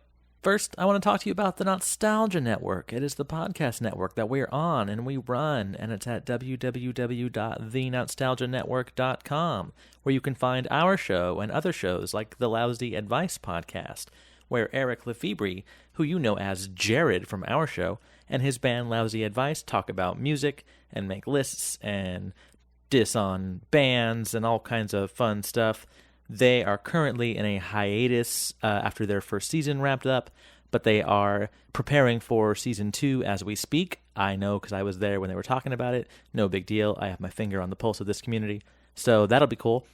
First, I want to talk to you about the Nostalgia Network. It is the podcast network that we're on and we run, and it's at www.thenostalgianetwork.com, where you can find our show and other shows like the Lousy Advice Podcast, where Eric Lefebvre, who you know as Jared from our show, and his band Lousy Advice talk about music and make lists and diss on bands and all kinds of fun stuff. They are currently in a hiatus after their first season wrapped up, but they are preparing for season 2 as we speak. I know because I was there when they were talking about it. No big deal. I have my finger on the pulse of this community. So that'll be cool.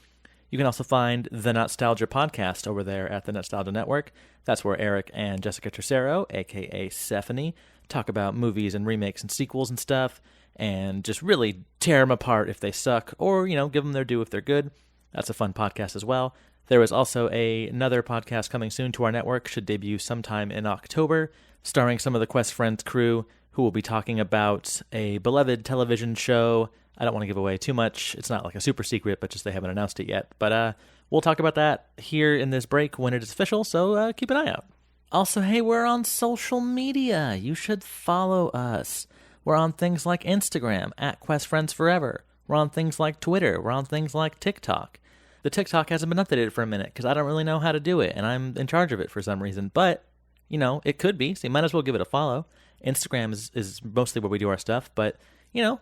You can also find the Nostalgia Podcast over there at the Nostalgia Network. That's where Eric and Jessica Tercero, a.k.a. Stephanie, talk about movies and remakes and sequels and stuff, and just really tear them apart if they suck, or, give them their due if they're good. That's a fun podcast as well. There is also another podcast coming soon to our network, should debut sometime in October, starring some of the Quest Friends crew, who will be talking about a beloved television show. I don't want to give away too much. It's not like a super secret, but just they haven't announced it yet. But we'll talk about that here in this break when it is official, so keep an eye out. Also, hey, we're on social media. You should follow us. We're on things like Instagram, at Quest Friends Forever. We're on things like Twitter. We're on things like TikTok. The TikTok hasn't been updated for a minute because I don't really know how to do it, and I'm in charge of it for some reason. But, it could be, so you might as well give it a follow. Instagram is mostly where we do our stuff, but,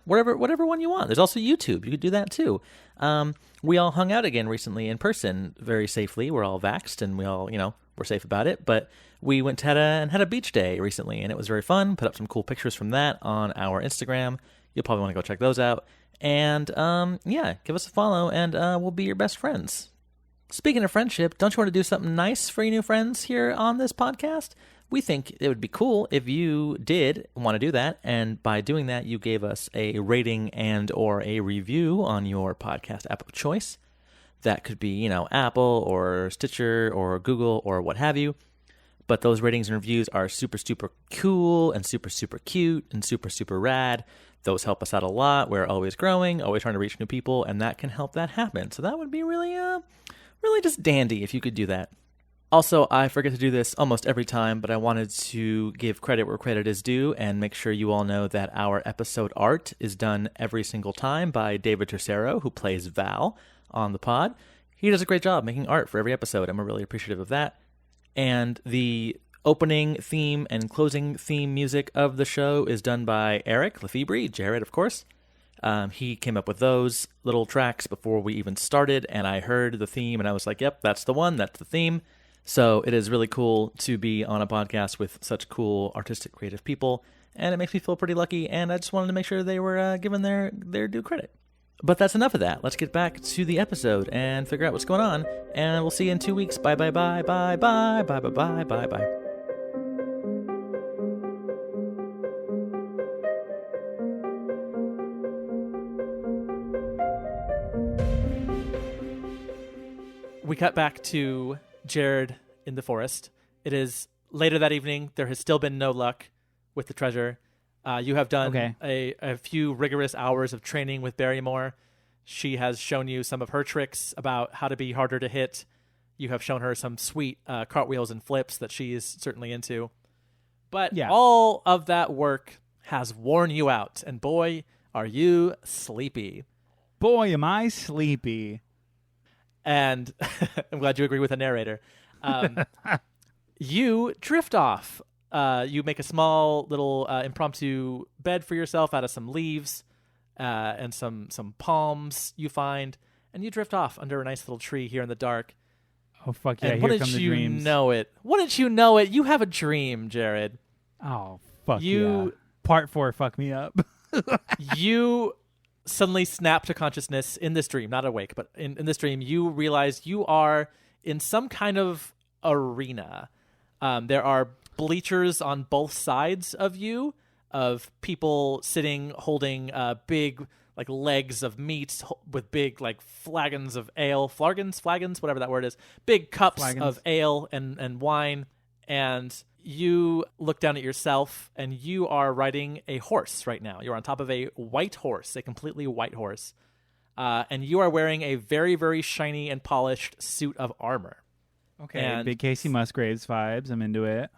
whatever one you want. There's also YouTube. You could do that too. We all hung out again recently in person very safely. We're all vaxxed, and we all, we're safe about it. But we went and had a beach day recently, and it was very fun. Put up some cool pictures from that on our Instagram. You'll probably want to go check those out. And, give us a follow, and we'll be your best friends. Speaking of friendship, don't you want to do something nice for your new friends here on this podcast? We think it would be cool if you did want to do that, and by doing that, you gave us a rating and or a review on your podcast app of choice. That could be, Apple or Stitcher or Google or what have you. But those ratings and reviews are super, super cool and super, super cute and super, super rad. Those help us out a lot. We're always growing, always trying to reach new people, and that can help that happen. So that would be really, really just dandy if you could do that. Also, I forget to do this almost every time, but I wanted to give credit where credit is due and make sure you all know that our episode art is done every single time by David Tercero, who plays Val on the pod. He does a great job making art for every episode, and we're really appreciative of that. And the opening theme and closing theme music of the show is done by Eric Lefebvre, Jared, of course. He came up with those little tracks before we even started, and I heard the theme, and I was like, yep, that's the one, that's the theme. So it is really cool to be on a podcast with such cool, artistic, creative people, and it makes me feel pretty lucky, and I just wanted to make sure they were given their due credit. But that's enough of that. Let's get back to the episode and figure out what's going on, and we'll see you in 2 weeks. Bye, bye, bye, bye, bye, bye, bye, bye, bye, bye. We cut back to Jared in the forest. It is later that evening. There has still been no luck with the treasure. You have done a few rigorous hours of training with Barrymore. She has shown you some of her tricks about how to be harder to hit. You have shown her some sweet cartwheels and flips that she is certainly into. But all of that work has worn you out. And boy, are you sleepy. Boy, am I sleepy. And I'm glad you agree with the narrator. You drift off. You make a small little impromptu bed for yourself out of some leaves and some palms you find, and you drift off under a nice little tree here in the dark. Oh, fuck yeah, and here come the dreams. Wouldn't you know it? Wouldn't you know it? You have a dream, Jared. Oh, fuck yeah. Part 4, fuck me up. You suddenly snap to consciousness in this dream, not awake, but in this dream, you realize you are in some kind of arena. There are bleachers on both sides of you, of people sitting holding big like legs of meat with big like flagons of ale, flagons, whatever that word is, big cups of ale and wine. And you look down at yourself, and you are riding a horse right now. You're on top of a white horse, a completely white horse. And you are wearing a very, very shiny and polished suit of armor. Okay, and big Casey Musgraves vibes. I'm into it.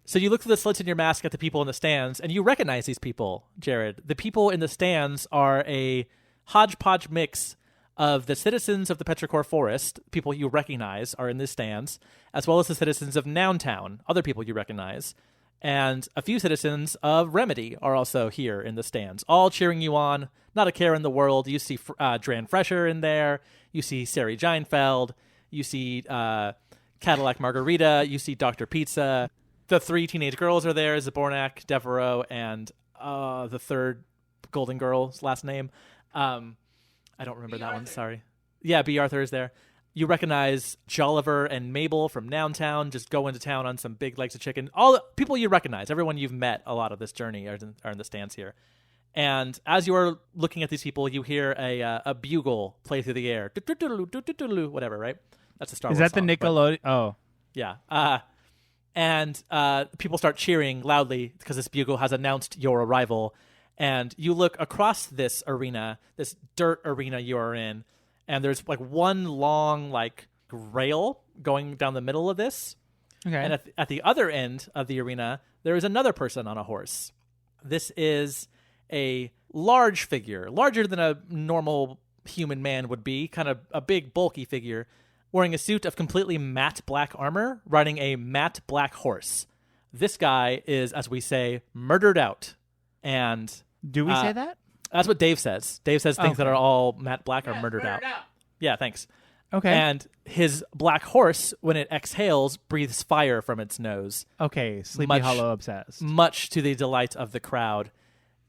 So you look through the slits in your mask at the people in the stands, and you recognize these people, Jared. The people in the stands are a hodgepodge mix of the citizens of the Petrichor Forest, people you recognize are in the stands, as well as the citizens of Nountown, other people you recognize. And a few citizens of Remedy are also here in the stands, all cheering you on. Not a care in the world. You see Dran Fresher in there. You see Sari Jeinfeld. You see Cadillac Margarita. You see Dr. Pizza. The 3 teenage girls are there, Zabornak, Devereaux, and the third Golden Girl's last name. I don't remember that one, sorry. Yeah, B. Arthur is there. you recognize Jolliver and Mabel from Nountown just go into town on some big legs of chicken. All the people you recognize, everyone you've met a lot of this journey are in the stands here. And as you are looking at these people, you hear a bugle play through the air. Whatever, right? That's a Star Wars Is that the song, Nickelodeon? Oh. Yeah. And people start cheering loudly because this bugle has announced your arrival. And you look across this arena, this dirt arena you are in, and there's like one long like rail going down the middle of this. Okay. And at the other end of the arena, there is another person on a horse. This is a large figure, larger than a normal human man would be, kind of a big, bulky figure, wearing a suit of completely matte black armor, riding a matte black horse. This guy is, as we say, murdered out. And do we say that? That's what Dave says. Dave says things that are all matte black are murdered out. Yeah, thanks. Okay. And his black horse, when it exhales, breathes fire from its nose. Okay, Sleepy Hollow obsessed. Much to the delight of the crowd.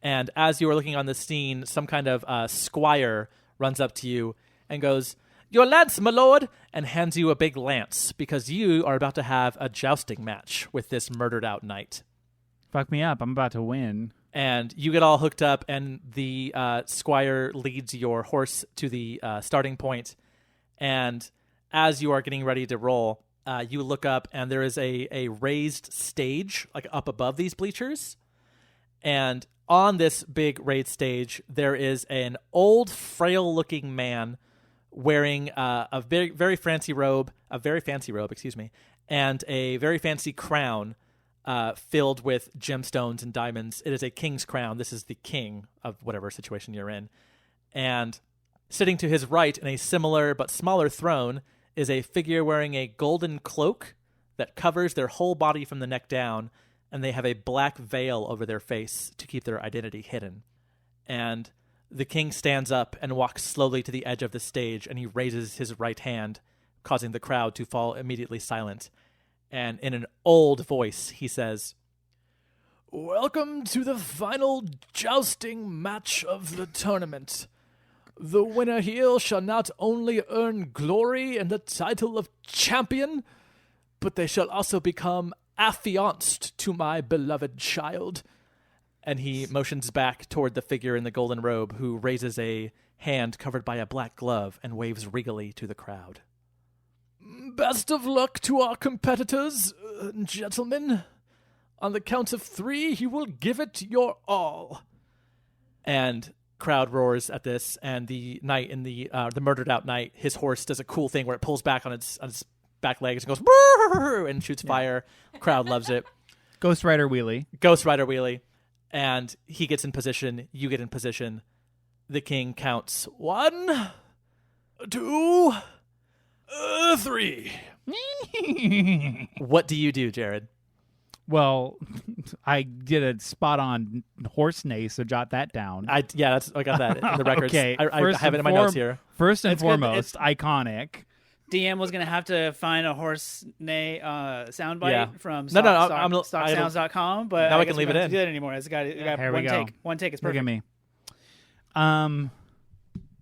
And as you are looking on the scene, some kind of squire runs up to you and goes, "Your lance, my lord," and hands you a big lance because you are about to have a jousting match with this murdered out knight. Fuck me up. I'm about to win. And you get all hooked up, and the squire leads your horse to the starting point. And as you are getting ready to roll, you look up, and there is a raised stage like up above these bleachers. And on this big raised stage, there is an old, frail-looking man wearing a very, very fancy robe, and a very fancy crown filled with gemstones and diamonds. It is a king's crown. This is the king of whatever situation you're in. And sitting to his right in a similar but smaller throne is a figure wearing a golden cloak that covers their whole body from the neck down, and they have a black veil over their face to keep their identity hidden. And the king stands up and walks slowly to the edge of the stage, and he raises his right hand, causing the crowd to fall immediately silent. And in an old voice, he says, "Welcome to the final jousting match of the tournament. The winner here shall not only earn glory and the title of champion, but they shall also become affianced to my beloved child." And he motions back toward the figure in the golden robe, who raises a hand covered by a black glove and waves regally to the crowd. "Best of luck to our competitors, gentlemen. On the count of 3, you will give it your all." And crowd roars at this, and the knight in the murdered out knight, his horse does a cool thing where it pulls back on its back legs and goes "Brrr!" and shoots fire. Crowd loves it. Ghost Rider wheelie. And he gets in position. You get in position. The king counts 1, 2, 3. What do you do, Jared? Well, I did a spot-on horse neigh, so jot that down. I got that in the records. Okay, I have it in my notes here. First and It's good. foremost, iconic. DM was going to have to find a horse neigh soundbite Yeah. from Now stocksounds.com, but I can leave it in. Do that anymore. It's got Here one we go. take. One take is Look perfect. at me.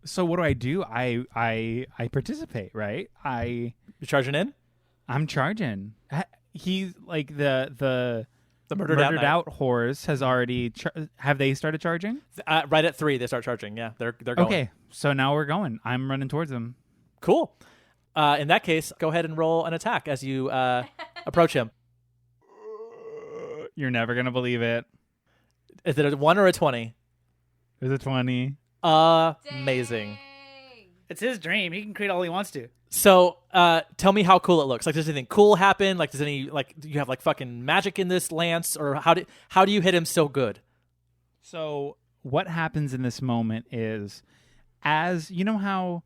So what do? I participate, right? You're charging in? I'm charging. He's like the murdered out horse has already. Have they started charging? Right at 3, they start charging. Yeah, they're going. Okay, so now we're going. I'm running towards them. Cool. In that case, go ahead and roll an attack as you approach him. You're never gonna believe it. Is it a 1 or a 20? It's a 20. Amazing. It's his dream. He can create all he wants to. So, tell me how cool it looks. Like, does anything cool happen? Like, do you have like fucking magic in this lance, or how do you hit him so good? So what happens in this moment is, as you know how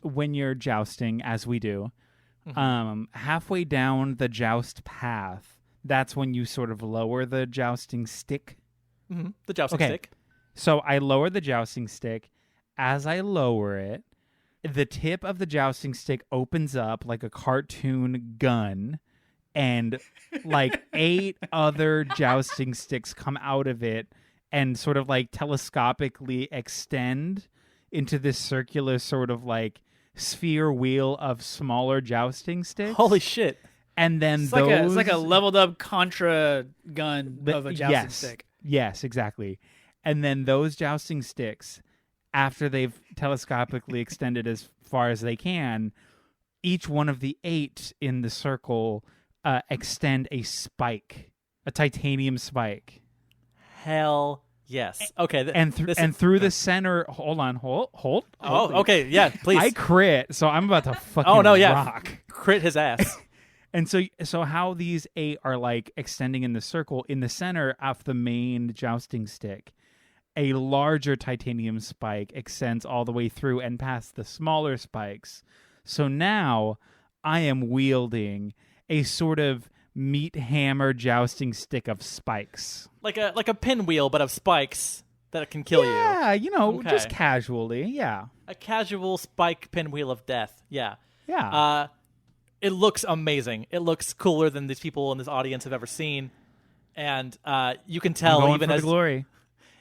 when you're jousting, as we do, halfway down the joust path, that's when you sort of lower the jousting stick. Mm-hmm. The jousting stick. So I lower the jousting stick. As I lower it, the tip of the jousting stick opens up like a cartoon gun, and like 8 other jousting sticks come out of it and sort of like telescopically extend into this circular sort of like sphere wheel of smaller jousting sticks. Holy shit. And then it's like a leveled up Contra gun of a jousting stick. Yes, exactly. And then those jousting sticks, after they've telescopically extended as far as they can, each one of the 8 in the circle extend a spike, a titanium spike. Hell yes. Okay. And through the center. Hold on. Hold. Oh, okay. Yeah, please. I crit, so I'm about to fucking rock. Crit his ass. And so how these 8 are like extending in the circle, in the center of the main jousting stick, a larger titanium spike extends all the way through and past the smaller spikes. So now I am wielding a sort of meat hammer jousting stick of spikes. Like a pinwheel, but of spikes that can kill you. Yeah, Okay. just casually. Yeah. A casual spike pinwheel of death. Yeah. Yeah. It looks amazing. It looks cooler than these people in this audience have ever seen. And you can tell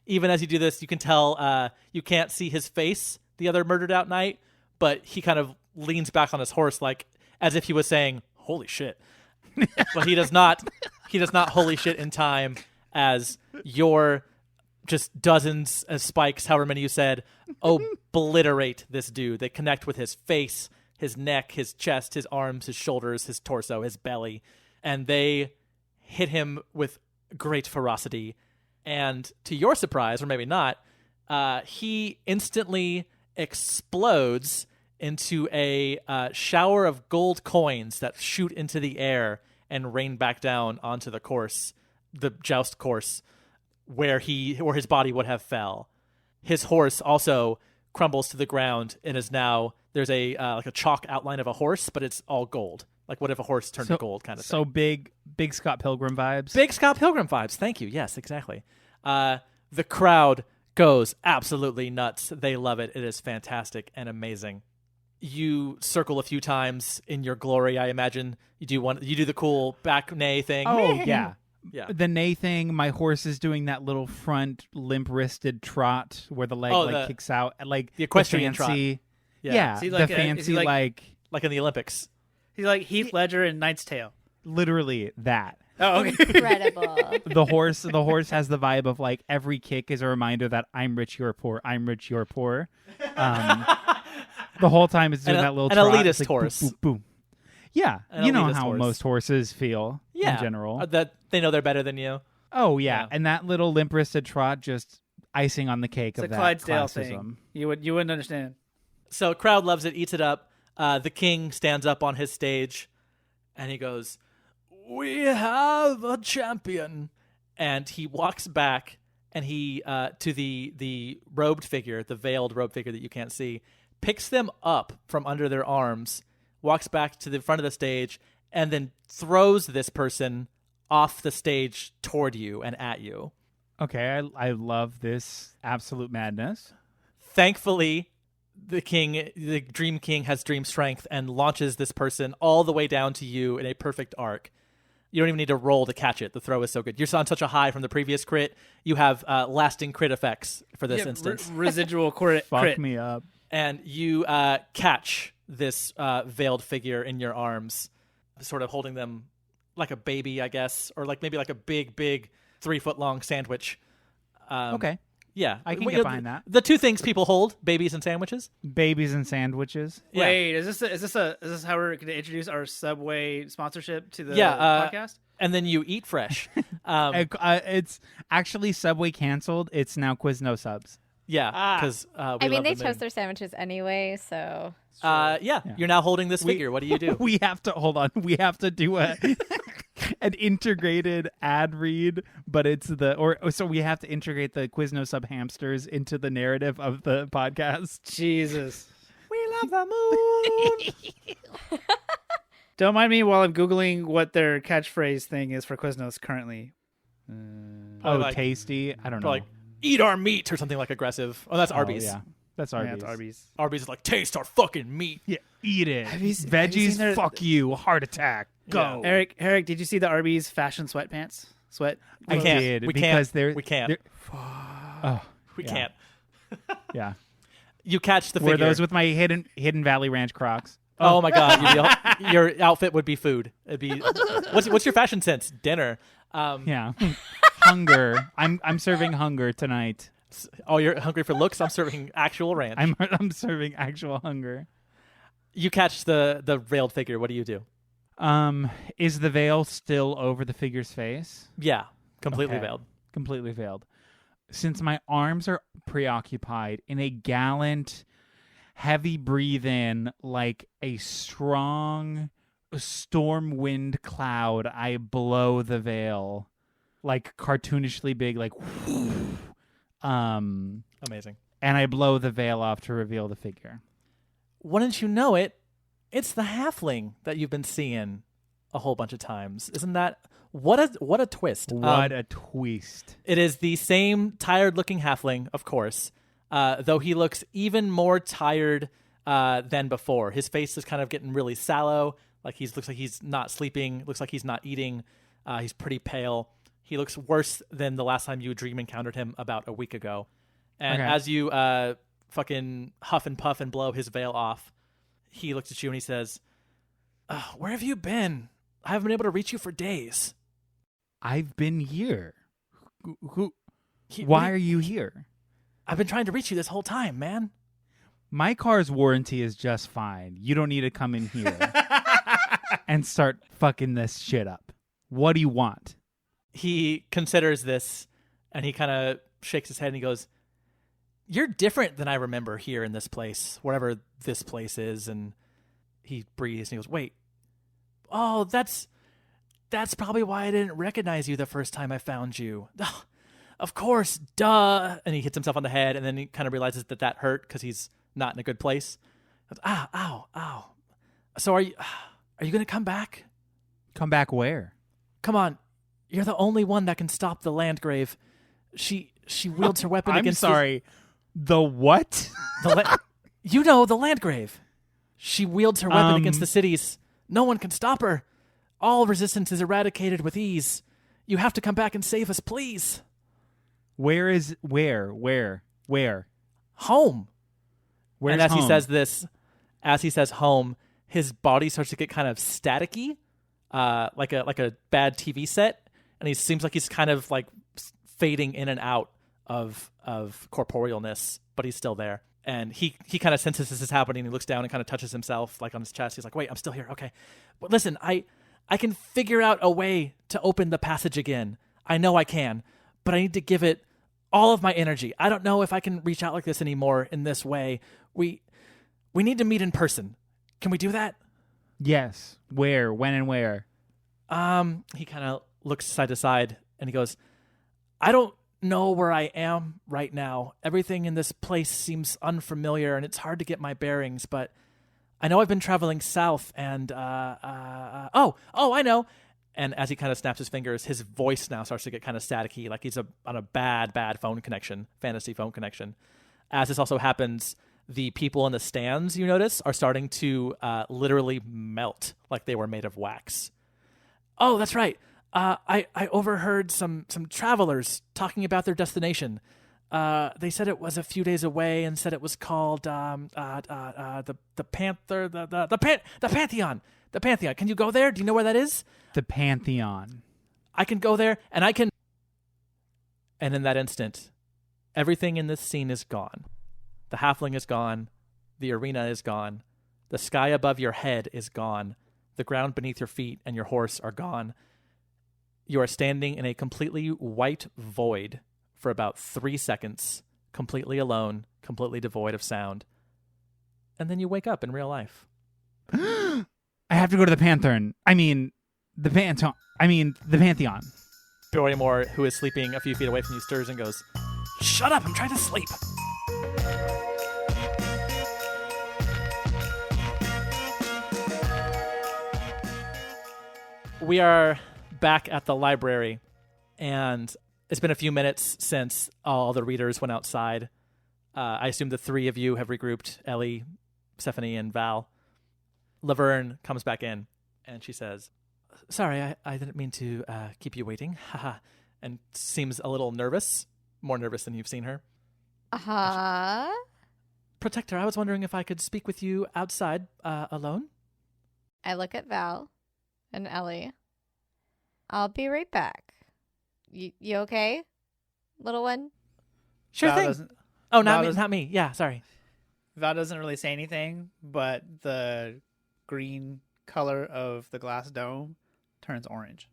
even as you do this, you can tell you can't see his face the other murdered out night, but he kind of leans back on his horse like as if he was saying, "Holy shit." But he does not holy shit in time as your just dozens of spikes, however many you said, obliterate this dude. They connect with his face, his neck, his chest, his arms, his shoulders, his torso, his belly, and they hit him with great ferocity. And to your surprise, or maybe not, he instantly explodes into a shower of gold coins that shoot into the air and rain back down onto the course, the joust course, where his body would have fell. His horse also crumbles to the ground and is now there's a like a chalk outline of a horse, but it's all gold. Like what if a horse turned to gold kind of thing. So big Scott Pilgrim vibes. Big Scott Pilgrim vibes. Thank you. Yes, exactly. The crowd goes absolutely nuts. They love it. It is fantastic and amazing. You circle a few times in your glory, I imagine. You do the cool back neigh thing. Oh, yeah. Yeah. The neigh thing, my horse is doing that little front limp-wristed trot where the leg kicks out. Like the equestrian trot. Yeah, the fancy like in the Olympics. He's like Heath Ledger in Knight's Tale. Literally that. Oh, okay. Incredible. The horse has the vibe of like every kick is a reminder that I'm rich, you're poor. I'm rich, you're poor. The whole time it's doing that little trot. Elitist like, horse. Boom, boom, boom. Yeah, An you know elitist how horse. most horses feel in general. That they know they're better than you. Oh yeah, and that little limp-wristed trot just icing on the cake It's of a that Clydesdale classism. thing. You wouldn't understand. So crowd loves it, eats it up. The king stands up on his stage, and he goes, "We have a champion." And he walks back, and he to the robed figure, the veiled robed figure that you can't see, picks them up from under their arms, walks back to the front of the stage, and then throws this person off the stage toward you and at you. Okay, I love this absolute madness. Thankfully, the Dream King has dream strength and launches this person all the way down to you in a perfect arc. You don't even need to roll to catch it. The throw is so good. You're on such a high from the previous crit. You have lasting crit effects for this instance. Residual crit. Fuck me up. And you catch this veiled figure in your arms, sort of holding them like a baby, I guess, or like maybe like a big 3-foot-long sandwich. Okay. Yeah, I can get behind that. The two things people hold: babies and sandwiches. Babies and sandwiches. Yeah. Wait, is this how we're going to introduce our Subway sponsorship to the podcast? And then you eat fresh. It's actually Subway canceled. It's now Quizno subs. Yeah, because I mean, they toast their sandwiches anyway, so. You're now holding this figure. What do you do? We have to hold on. We have to do an integrated ad read, but it's so we have to integrate the Quizno sub hamsters into the narrative of the podcast. Jesus. We love the moon. Don't mind me while I'm Googling what their catchphrase thing is for Quiznos currently. Tasty. I don't know. Like, eat our meat or something like aggressive. Oh, that's Arby's. Yeah. That's Arby's. Yeah, it's Arby's. Arby's is like, taste our fucking meat. Yeah, eat it. Have you seen Veggies, fuck you. Heart attack. Go. Yeah. Eric, did you see the Arby's fashion sweatpants? We can't. We can't. We can't. Oh, We yeah. can't. Yeah. You catch the Wear figure. those with my Hidden Valley Ranch Crocs. Oh my God! Your outfit would be food. It'd be what's your fashion sense? Dinner. Yeah, hunger. I'm serving hunger tonight. Oh, you're hungry for looks? I'm serving actual ranch. I'm serving actual hunger. You catch the veiled figure. What do you do? Is the veil still over the figure's face? Yeah, completely Okay. veiled. Completely veiled. Since my arms are preoccupied, in a gallant, heavy breathe in, like a strong storm wind cloud, I blow the veil, like cartoonishly big, like Amazing. and I blow the veil off to reveal the figure. Wouldn't you know it? It's the halfling that you've been seeing a whole bunch of times. Isn't that what a twist? What a twist. It is the same tired-looking halfling, of course, though he looks even more tired than before. His face is kind of getting really sallow, like looks like he's not sleeping, looks like he's not eating. He's pretty pale. He looks worse than the last time you dream encountered him about a week ago. And as you fucking huff and puff and blow his veil off, he looks at you and he says, "Where have you been? I haven't been able to reach you for days." I've been here. Why are you here? I've been trying to reach you this whole time, man. My car's warranty is just fine. You don't need to come in here and start fucking this shit up. What do you want? He considers this and he kind of shakes his head and he goes, "You're different than I remember here in this place, wherever this place is." And he breathes and he goes, "Wait, oh, that's probably why I didn't recognize you the first time I found you. Oh, of course, duh." And he hits himself on the head and then he kind of realizes that hurt because he's not in a good place. He goes, ow. So are you going to come back? Come back where? Come on. You're the only one that can stop the Landgrave. She wields her weapon against... I'm sorry. The what? You know, the Landgrave. She wields her weapon against the cities. No one can stop her. All resistance is eradicated with ease. You have to come back and save us, please. Where? Home. Where's and as home? he says home, his body starts to get kind of staticky, like a bad TV set, and he seems like he's kind of like fading in and out of corporealness, but he's still there. And he kind of senses this is happening. He looks down and kind of touches himself like on his chest. He's like, "Wait, I'm still here. Okay. But listen, I can figure out a way to open the passage again. I know I can, but I need to give it all of my energy. I don't know if I can reach out like this anymore in this way. We need to meet in person. Can we do that?" Yes. Where? When and where? He kind of looks side to side and he goes, "I don't know where I am right now. Everything in this place seems unfamiliar and it's hard to get my bearings, but I know I've been traveling south and, I know." And as he kind of snaps his fingers, his voice now starts to get kind of staticky, like he's on a bad phone connection, fantasy phone connection. As this also happens, the people in the stands, you notice, are starting to literally melt like they were made of wax. "Oh, that's right. I overheard some travelers talking about their destination. They said it was a few days away and said it was called the Pantheon. The Pantheon. Can you go there? Do you know where that is?" The Pantheon. "I can go there and I can..." And in that instant, everything in this scene is gone. The halfling is gone. The arena is gone. The sky above your head is gone. The ground beneath your feet and your horse are gone. You are standing in a completely white void for about 3 seconds, completely alone, completely devoid of sound. And then you wake up in real life. I have to go to the Pantheon. The Pantheon. Barrymore, who is sleeping a few feet away from you, stirs and goes, "Shut up, I'm trying to sleep." We are back at the library, and it's been a few minutes since all the readers went outside. I assume the three of you have regrouped: Ellie, Stephanie, and Val. Laverne comes back in, and she says, "Sorry, I didn't mean to keep you waiting." Haha. And seems a little nervous, more nervous than you've seen her. Protector, I was wondering if I could speak with you outside alone. I look at Val and Ellie. I'll be right back. You okay, little one? Sure Val thing. doesn't- Oh, Val not me. Yeah, sorry. Val doesn't really say anything, but the green color of the glass dome turns orange,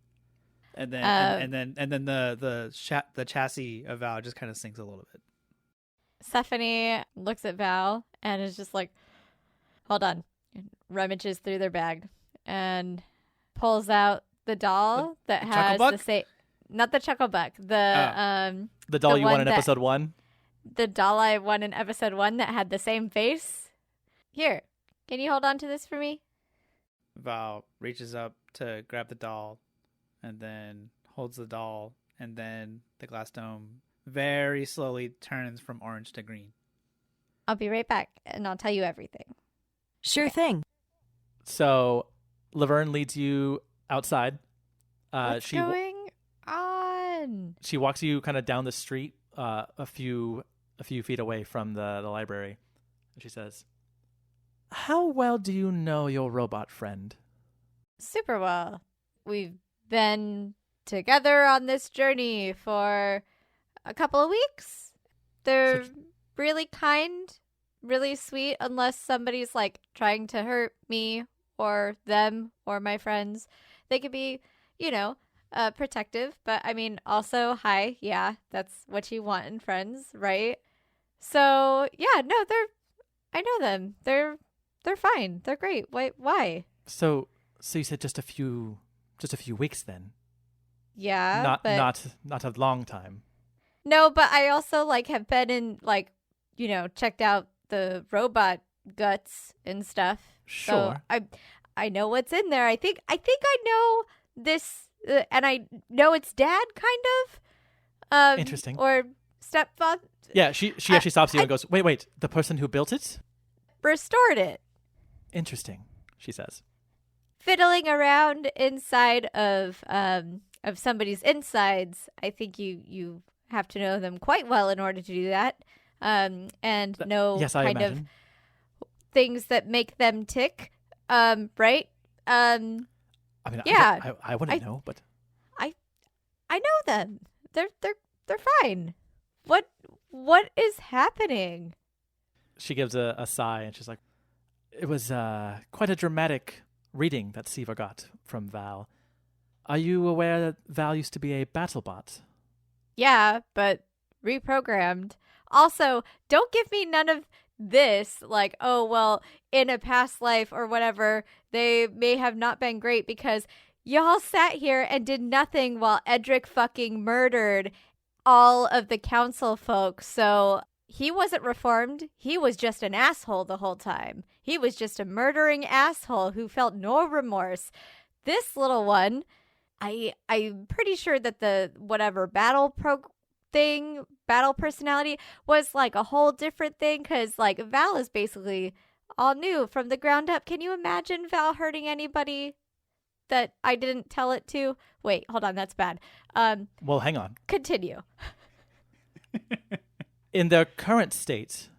and then and then the chassis of Val just kind of sinks a little bit. Stephanie looks at Val and is just like, hold on. And rummages through their bag and pulls out the doll that has Chucklebuck? the same, not the Chucklebuck, The doll you one won in that- episode 1? the doll I won in episode 1 that had the same face. Here, can you hold on to this for me? Val reaches up to grab the doll, and then holds the doll, and then the glass dome very slowly turns from orange to green. I'll be right back and I'll tell you everything. Sure thing. So Laverne leads you outside. What's going on? She walks you kind of down the street a few feet away from the library. And she says, "How well do you know your robot friend?" Super well. We've been together on this journey for a couple of weeks. They're really kind, really sweet, unless somebody's like trying to hurt me or them or my friends. They could be, protective, but I mean, also, hi, yeah, that's what you want in friends, right? So yeah, no, I know them. They're fine. They're great. Why? So you said just a few weeks then. Yeah, Not a long time. No, but I also have been in checked out the robot guts and stuff. Sure. So I know what's in there. I think I know this, and I know it's dad, kind of. Interesting. Or stepfather. Yeah, she actually stops you and goes, "Wait, the person who built it? Restored it. Interesting," she says. Fiddling around inside of somebody's insides. I think you have to know them quite well in order to do that. And know yes, I kind imagine. of things that make them tick. Right? I mean, yeah. I wouldn't know, but I know them. They're fine. What is happening? she gives a sigh and she's like, "It was quite a dramatic reading that Siva got from Val. Are you aware that Val used to be a BattleBot?" Yeah, but reprogrammed. Also, don't give me none of this, like, oh, well, in a past life or whatever, they may have not been great because y'all sat here and did nothing while Edric fucking murdered all of the council folks. So he wasn't reformed. He was just an asshole the whole time. He was just a murdering asshole who felt no remorse. This little one, I'm pretty sure that the whatever battle personality was like a whole different thing, because like Val is basically all new from the ground up. Can you imagine Val hurting anybody that I didn't tell it to? Wait, hold on, that's bad. Well, hang on. Continue. In their current state,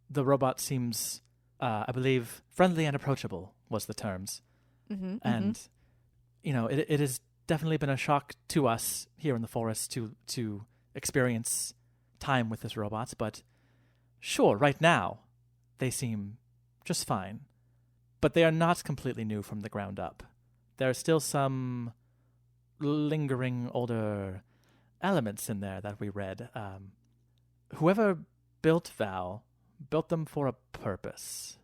the robot seems, I believe, friendly and approachable was the terms. Mm-hmm, and, you know, it has definitely been a shock to us here in the forest to experience time with this robot. But sure, right now, they seem just fine. But they are not completely new from the ground up. There are still some lingering older elements in there that we read. Whoever built Val built them for a purpose.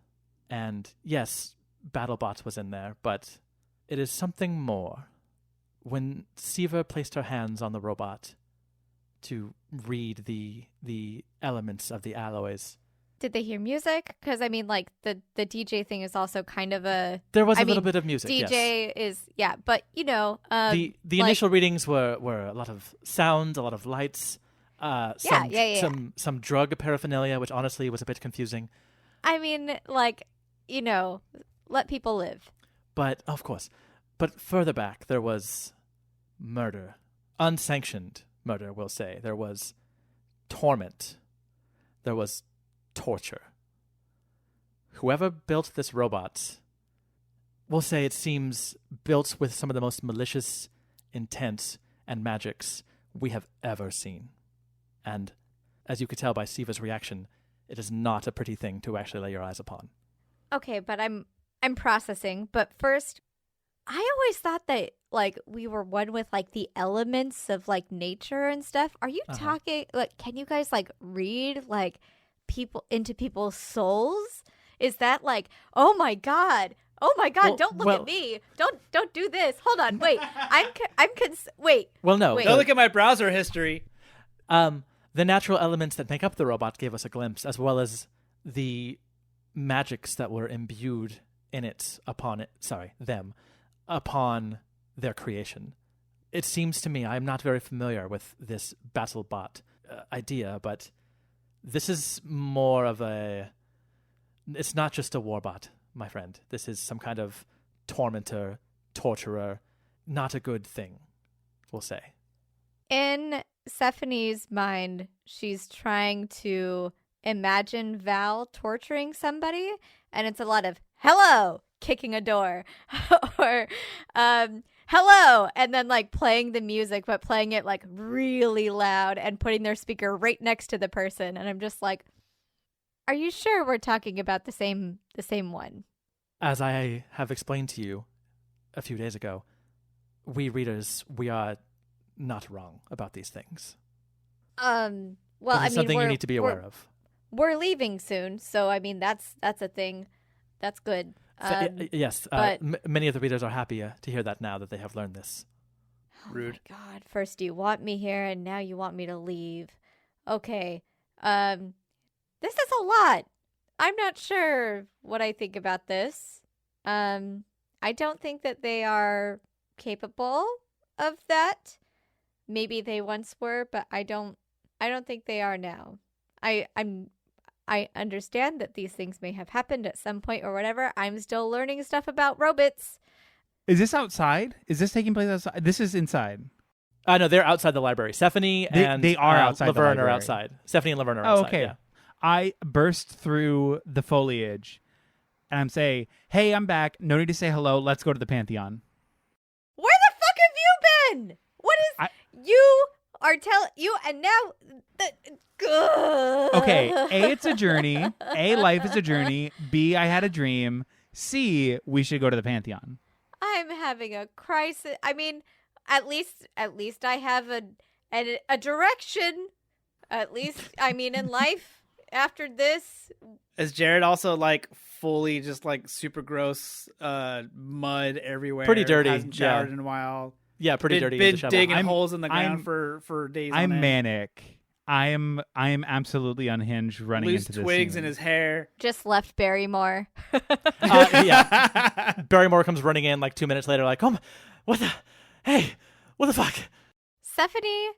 And yes, BattleBot was in there, but it is something more. When Siva placed her hands on the robot to read the elements of the alloys, did they hear music? Because I mean, like the DJ thing is also kind of a. There was a little bit of music. DJ yes. is but you know, the initial readings were a lot of sounds, a lot of lights, some drug paraphernalia, which honestly was a bit confusing. I mean, like, you know, let people live. But of course, further back there was murder, unsanctioned murder. We'll say there was torment, there was torture. whoever built this robot, we'll say it seems built with some of the most malicious intent and magics we have ever seen. And as you could tell by Siva's reaction, it is not a pretty thing to actually lay your eyes upon. Okay, but I'm processing. But first, I always thought that like we were one with like the elements of like nature and stuff. Are you talking like can you guys like read like people into people's souls? Is that like, oh my god, well, don't look at me. Don't do this. Hold on. Wait. Wait. Well, no. Wait. Don't look at my browser history. The natural elements that make up the robot gave us a glimpse, as well as the magics that were imbued in it upon their creation. It seems to me, I'm not very familiar with this BattleBot idea, but this is more of it's not just a warbot, my friend. This is some kind of tormentor, torturer, not a good thing, we'll say. In Stephanie's mind, she's trying to imagine Val torturing somebody, and it's a lot of hello, kicking a door, or hello, and then like playing the music, but playing it like really loud and putting their speaker right next to the person. And I'm just like, are you sure we're talking about the same one? As I have explained to you a few days ago, we readers, we are not wrong about these things. Well, it's something you need to be aware of. We're leaving soon, so I mean that's a thing. That's good. Yes, but many of the readers are happy to hear that now that they have learned this. Rude. Oh my God! First you want me here, and now you want me to leave. Okay. This is a lot. I'm not sure what I think about this. I don't think that they are capable of that. Maybe they once were, but I don't think they are now. I understand that these things may have happened at some point or whatever. I'm still learning stuff about robots. Is this outside? Is this taking place outside? This is inside. No, they're outside the library. Stephanie and they are outside the Laverne are library. outside. Stephanie and Laverne are outside. Okay. Yeah. I burst through the foliage and I'm saying, hey, I'm back. No need to say hello. Let's go to the Pantheon. Where the fuck have you been? What is you are telling you and now Okay, A, it's a journey. A, life is a journey. B, I had a dream. C, we should go to the Pantheon. I'm having a crisis. I mean, at least I have a direction. At least, I mean, in life after this. Is Jared also like fully just like super gross mud everywhere? Pretty dirty. Hasn't showered in a while. Yeah, pretty dirty. Been in the digging shower. holes in the ground for days. I'm on end. manic. I am absolutely unhinged running Loose into this twigs scene. in his hair. Just left Barrymore. Yeah. Barrymore comes running in like 2 minutes later like, what the fuck? Stephanie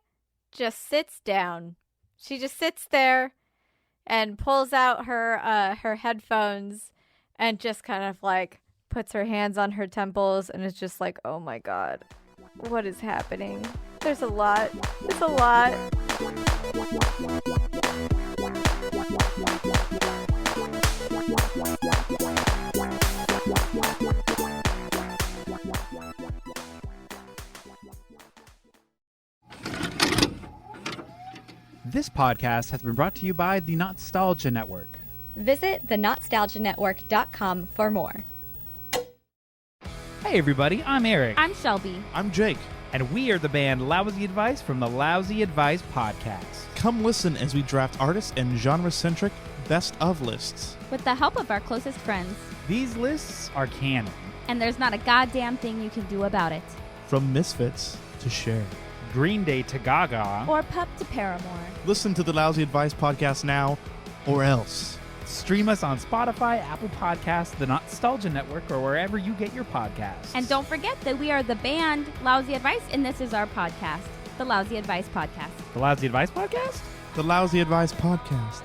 just sits down. She just sits there and pulls out her headphones and just kind of like puts her hands on her temples and is just like, oh my God, what is happening? There's a lot. It's a lot. This podcast has been brought to you by the Nostalgia Network. Visit thenostalgianetwork.com for more. Hey everybody, I'm Eric. I'm Shelby. I'm Jake. And we are the band Lousy Advice from the Lousy Advice Podcast. Come listen as we draft artist and genre-centric best of lists. With the help of our closest friends. These lists are canon. And there's not a goddamn thing you can do about it. From Misfits to Cher. Green Day to Gaga. Or Pup to Paramore. Listen to the Lousy Advice Podcast now, or else. Stream us on Spotify, Apple Podcasts, the Nostalgia Network, or wherever you get your podcasts. And don't forget that we are the band Lousy Advice, and this is our podcast, the Lousy Advice Podcast. The Lousy Advice Podcast? The Lousy Advice Podcast.